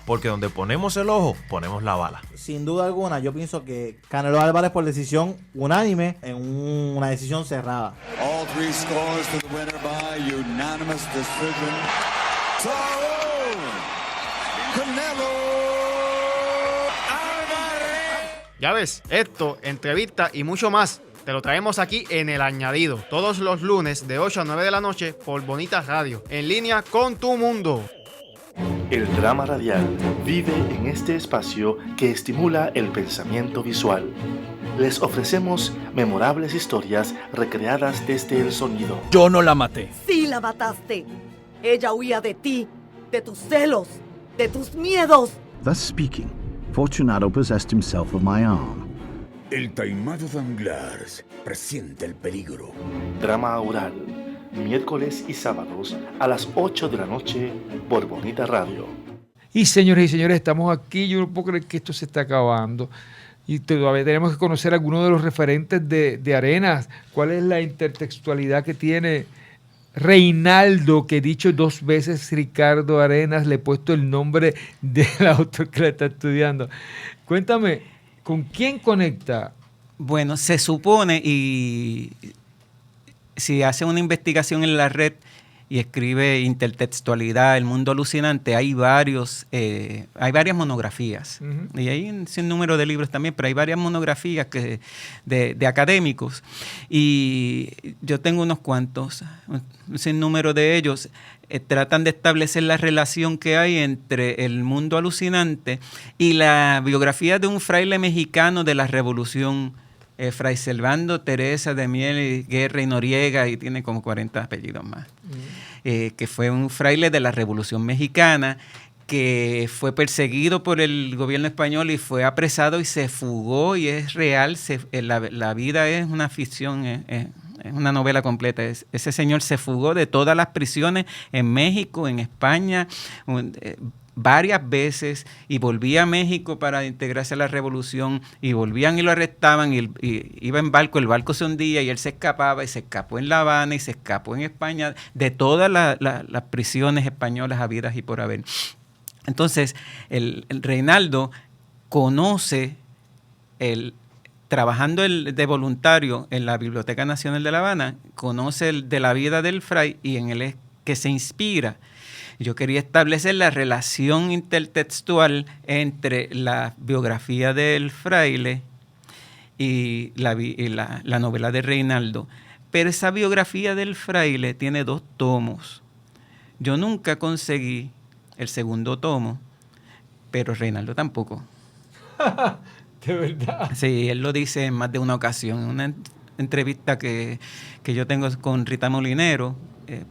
Porque donde ponemos el ojo, ponemos la bala. Sin duda alguna, yo pienso que Canelo Álvarez por decisión unánime en una decisión cerrada. All three scores for the winner by unanimous decision. Canelo Álvarez. Ya ves, esto, entrevista y mucho más te lo traemos aquí en El Añadido, todos los lunes de 8 a 9 de la noche por Bonita Radio, en línea con tu mundo. El drama radial vive en este espacio que estimula el pensamiento visual. Les ofrecemos memorables historias recreadas desde el sonido. Yo no la maté. Sí la mataste. Ella huía de ti, de tus celos, de tus miedos. Thus speaking, Fortunato possessed himself of my arm. El taimado Danglars presiente el peligro. Drama oral, miércoles y sábados a las 8 de la noche por Bonita Radio. Y señores, estamos aquí. Yo no puedo creer que esto se está acabando. Y todavía tenemos que conocer algunos de los referentes de Arenas. ¿Cuál es la intertextualidad que tiene Reinaldo, que he dicho 2 veces Ricardo Arenas? Le he puesto el nombre del autor que la está estudiando. Cuéntame, ¿con quién conecta? Bueno, se supone, y si hace una investigación en la red y escribe intertextualidad, el mundo alucinante, hay varias monografías. Uh-huh. Y hay un sinnúmero de libros también, pero hay varias monografías de académicos. Y yo tengo unos cuantos, un sinnúmero de ellos, tratan de establecer la relación que hay entre el mundo alucinante y la biografía de un fraile mexicano de la Revolución, Fray Servando Teresa de Miel, Guerra y Noriega, y tiene como 40 apellidos más, que fue un fraile de la Revolución Mexicana, que fue perseguido por el gobierno español y fue apresado y se fugó, y es real, la vida es una ficción, es una novela completa. Ese señor se fugó de todas las prisiones en México, en España, varias veces, y volvía a México para integrarse a la revolución, y volvían y lo arrestaban, y iba en barco, el barco se hundía y él se escapaba, y se escapó en La Habana y se escapó en España, de todas las prisiones españolas habidas y por haber. Entonces, el Reinaldo conoce, trabajando de voluntario en la Biblioteca Nacional de La Habana, conoce de la vida del fray, y en él es que se inspira. Yo quería establecer la relación intertextual entre la biografía del fraile y la novela de Reinaldo. Pero esa biografía del fraile tiene 2 tomos. Yo nunca conseguí el segundo tomo, pero Reinaldo tampoco. ¿De verdad? Sí, él lo dice en más de una ocasión. En una entrevista que yo tengo con Rita Molinero,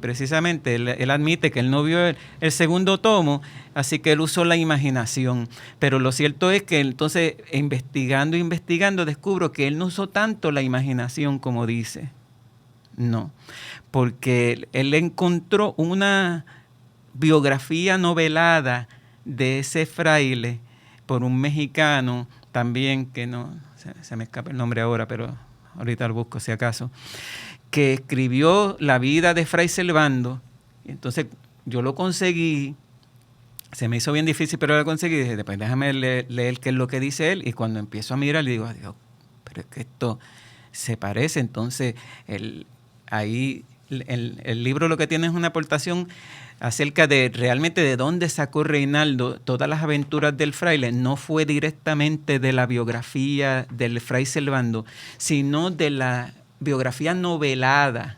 precisamente, él admite que él no vio el segundo tomo, así que él usó la imaginación. Pero lo cierto es que entonces, investigando, descubro que él no usó tanto la imaginación como dice. No, porque él encontró una biografía novelada de ese fraile por un mexicano también, que no se me escapa el nombre ahora, pero ahorita lo busco si acaso, que escribió la vida de Fray Servando. Entonces yo lo conseguí, se me hizo bien difícil, pero lo conseguí. Dije, después déjame leer qué es lo que dice él, y cuando empiezo a mirar, le digo, Dios, pero es que esto se parece. Entonces ahí el libro lo que tiene es una aportación acerca de realmente de dónde sacó Reinaldo todas las aventuras del fraile. No fue directamente de la biografía del Fray Servando, sino de la biografía novelada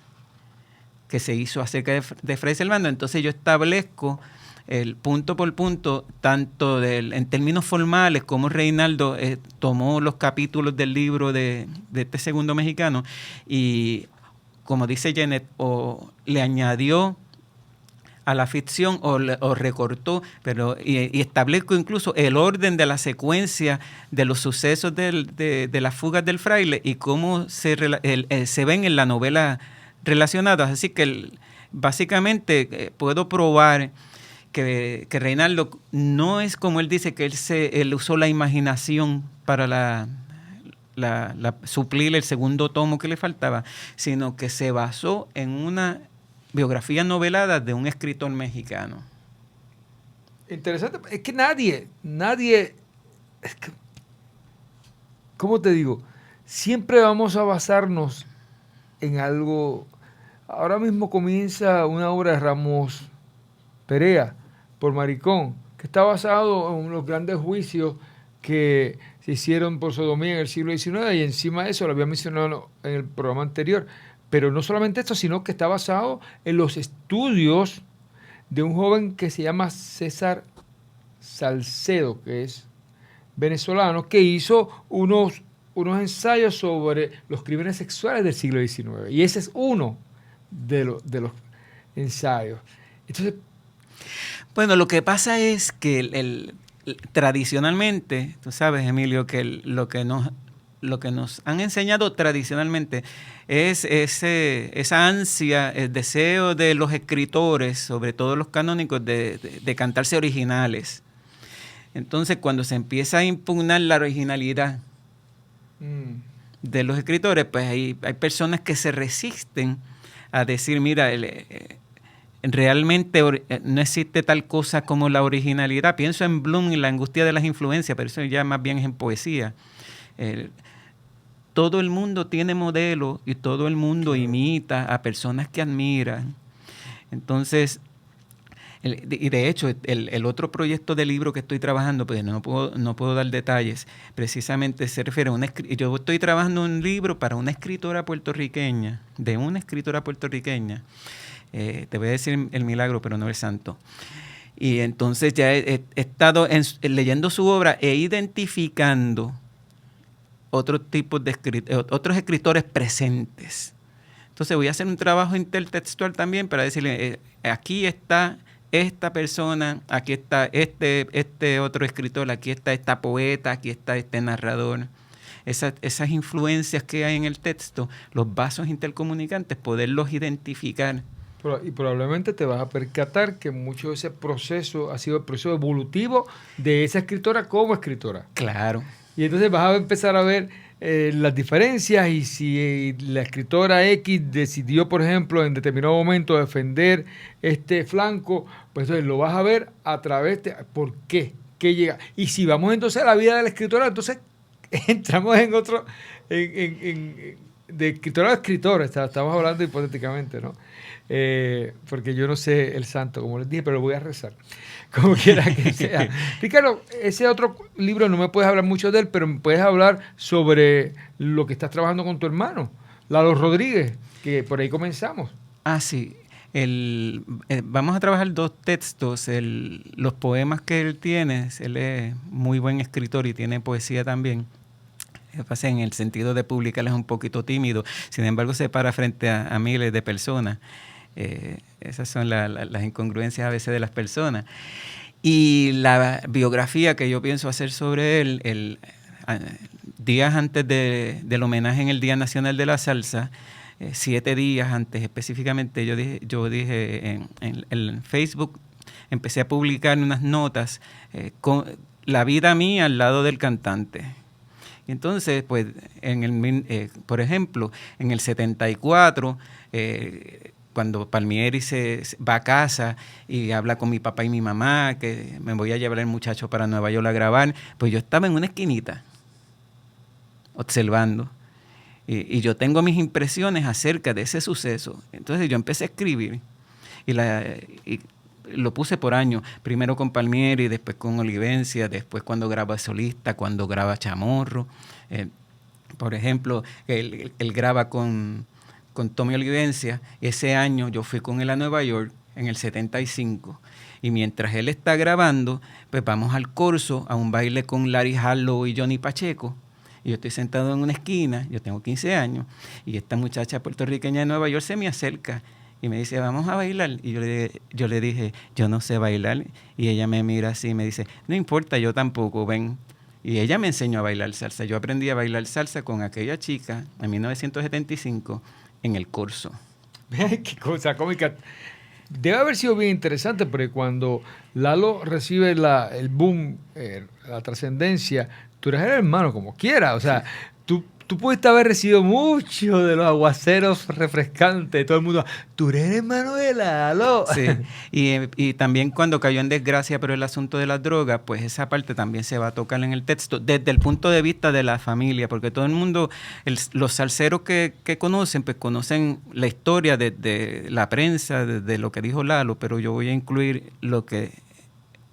que se hizo acerca de Fray Servando. Entonces yo establezco el punto por punto, tanto en términos formales, como Reinaldo tomó los capítulos del libro de este segundo mexicano y, como dice Janet, o le añadió a la ficción o recortó, pero y establezco incluso el orden de la secuencia de los sucesos de las fugas del fraile y cómo se ven en la novela relacionados. Así que básicamente puedo probar que Reinaldo no es como él dice, que él usó la imaginación para suplir el segundo tomo que le faltaba, sino que se basó en una biografía novelada de un escritor mexicano. Interesante. Es que nadie, es que, ¿cómo te digo? Siempre vamos a basarnos en algo. Ahora mismo comienza una obra de Ramos Perea, por Maricón, que está basado en los grandes juicios que se hicieron por sodomía en el siglo XIX, y encima de eso, lo había mencionado en el programa anterior. Pero no solamente esto, sino que está basado en los estudios de un joven que se llama César Salcedo, que es venezolano, que hizo unos ensayos sobre los crímenes sexuales del siglo XIX. Y ese es uno de los ensayos. Entonces, bueno, lo que pasa es que tradicionalmente, tú sabes, Emilio, que lo que nos han enseñado tradicionalmente es esa ansia, el deseo de los escritores, sobre todo los canónicos, de cantarse originales. Entonces, cuando se empieza a impugnar la originalidad de los escritores, pues hay personas que se resisten a decir, mira, realmente no existe tal cosa como la originalidad. Pienso en Bloom y la angustia de las influencias, pero eso ya más bien es en poesía. Todo el mundo tiene modelos y todo el mundo imita a personas que admiran. Entonces, y de hecho, el otro proyecto de libro que estoy trabajando, pues no puedo dar detalles, precisamente se refiere a yo estoy trabajando un libro para una escritora puertorriqueña, Te voy a decir el milagro, pero no el santo. Y entonces ya he estado leyendo su obra e identificando otros escritores presentes. Entonces voy a hacer un trabajo intertextual también para decirle, aquí está esta persona, aquí está este otro escritor, aquí está esta poeta, aquí está este narrador. Esas influencias que hay en el texto, los vasos intercomunicantes, poderlos identificar. Y probablemente te vas a percatar que mucho de ese proceso ha sido el proceso evolutivo de esa escritora como escritora. Claro. Y entonces vas a empezar a ver las diferencias, y si la escritora X decidió, por ejemplo, en determinado momento defender este flanco, pues entonces lo vas a ver a través de por qué llega. Y si vamos entonces a la vida de la escritora, entonces entramos en otro, de escritora a escritora, estamos hablando hipotéticamente, ¿no? Porque yo no sé el santo, como les dije, pero lo voy a rezar, como quiera que sea. Ricardo, ese otro libro no me puedes hablar mucho de él, pero me puedes hablar sobre lo que estás trabajando con tu hermano, Lalo Rodríguez, que por ahí comenzamos. Ah, sí. Vamos a trabajar 2 textos. Los poemas que él tiene, él es muy buen escritor y tiene poesía también. En el sentido de publicar es un poquito tímido, sin embargo se para frente a miles de personas. Esas son las incongruencias a veces de las personas. Y la biografía que yo pienso hacer sobre él, días antes del homenaje en el Día Nacional de la Salsa, 7 días antes específicamente, yo dije en Facebook, empecé a publicar unas notas con la vida mía al lado del cantante. Y entonces, pues, por ejemplo, en el 74, cuando Palmieri se va a casa y habla con mi papá y mi mamá, que me voy a llevar el muchacho para Nueva York a grabar, pues yo estaba en una esquinita, observando. Y yo tengo mis impresiones acerca de ese suceso. Entonces yo empecé a escribir y lo puse por años, primero con Palmieri, después con Olivencia, después cuando graba solista, cuando graba Chamorro. Por ejemplo, él graba con Tommy Olivencia. Ese año yo fui con él a Nueva York en el 75. Y mientras él está grabando, pues vamos al Corso, a un baile con Larry Harlow y Johnny Pacheco. Y yo estoy sentado en una esquina, yo tengo 15 años, y esta muchacha puertorriqueña de Nueva York se me acerca y me dice, vamos a bailar. Y yo le dije, yo no sé bailar. Y ella me mira así y me dice, no importa, yo tampoco, ven. Y ella me enseñó a bailar salsa. Yo aprendí a bailar salsa con aquella chica en 1975 en el Corso. Qué cosa cómica. Debe haber sido bien interesante, porque cuando Lalo recibe el boom, la trascendencia, tú eres el hermano como quiera. O sea, tú pudiste haber recibido mucho de los aguaceros refrescantes de todo el mundo. Tú eres hermano de Lalo. Sí, y también cuando cayó en desgracia por el asunto de las drogas, pues esa parte también se va a tocar en el texto, desde el punto de vista de la familia, porque todo el mundo, los salseros que conocen, pues conocen la historia de la prensa, de lo que dijo Lalo, pero yo voy a incluir lo que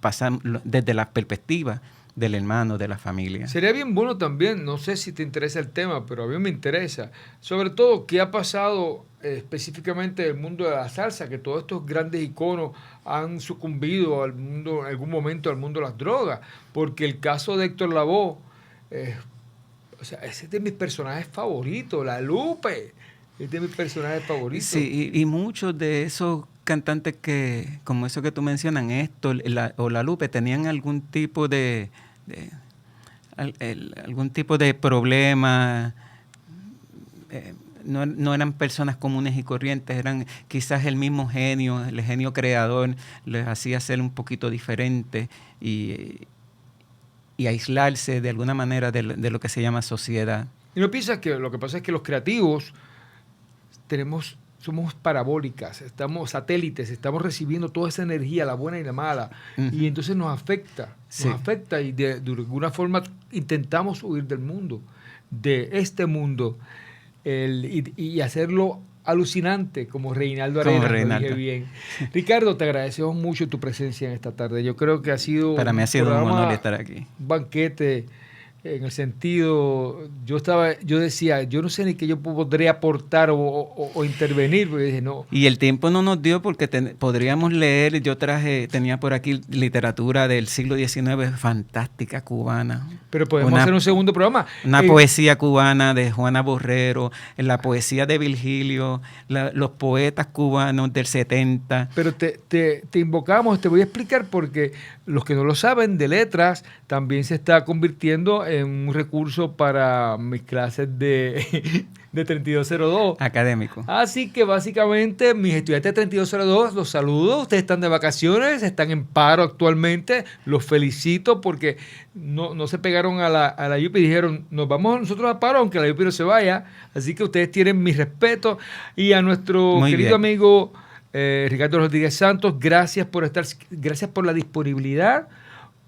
pasa desde la perspectiva del hermano, de la familia. Sería bien bueno también, no sé si te interesa el tema, pero a mí me interesa, sobre todo qué ha pasado específicamente en el mundo de la salsa, que todos estos grandes iconos han sucumbido al mundo, en algún momento al mundo de las drogas, porque el caso de Héctor Lavoe, o sea, ese es de mis personajes favoritos, La Lupe, es de mis personajes favoritos. Sí, y muchos de esos cantantes que, como eso que tú mencionas, Héctor o La Lupe, tenían algún tipo de problema, no eran personas comunes y corrientes, eran quizás el mismo genio, el genio creador, les hacía ser un poquito diferente y aislarse de alguna manera de lo que se llama sociedad. ¿Y no piensas que lo que pasa es que los creativos somos parabólicas, estamos satélites, estamos recibiendo toda esa energía, la buena y la mala, y entonces nos afecta y de alguna forma intentamos huir del mundo, de este mundo, y hacerlo alucinante, como Reinaldo Arenas, lo dije bien. Ricardo, te agradecemos mucho tu presencia en esta tarde. Yo creo que ha sido para mí ha sido un honor estar aquí. Un banquete en el sentido, yo decía, yo no sé ni qué yo podría aportar o intervenir, porque dije, no. Y el tiempo no nos dio porque podríamos leer, tenía por aquí literatura del siglo XIX fantástica cubana. Pero podemos hacer un segundo programa. Una poesía cubana de Juana Borrero, la poesía de Virgilio, los poetas cubanos del 70. Pero te invocamos, te voy a explicar porque los que no lo saben, de letras también se está convirtiendo en un recurso para mis clases de 3202. Académico. Así que básicamente mis estudiantes de 3202 los saludo. Ustedes están de vacaciones, están en paro actualmente. Los felicito porque no se pegaron a la UPI y dijeron, nos vamos nosotros a paro aunque la UPI no se vaya. Así que ustedes tienen mi respeto. Y a nuestro querido amigo Ricardo Rodríguez Santos, gracias por estar, gracias por la disponibilidad,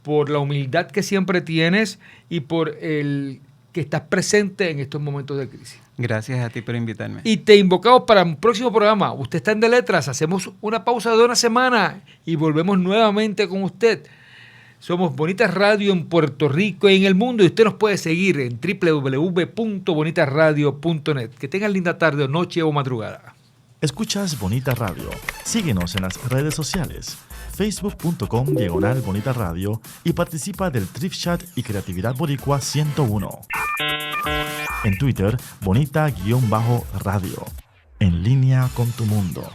por la humildad que siempre tienes y por el que estás presente en estos momentos de crisis. Gracias a ti por invitarme. Y te invocamos para un próximo programa. Usted está en De Letras, hacemos una pausa de una semana y volvemos nuevamente con usted. Somos Bonitas Radio en Puerto Rico y en el mundo, y usted nos puede seguir en www.bonitasradio.net. Que tengan linda tarde, noche o madrugada. Escuchas Bonita Radio. Síguenos en las redes sociales, facebook.com/Bonita Radio, y participa del Thrift Chat y Creatividad Boricua 101. En Twitter, Bonita-Radio. En línea con tu mundo.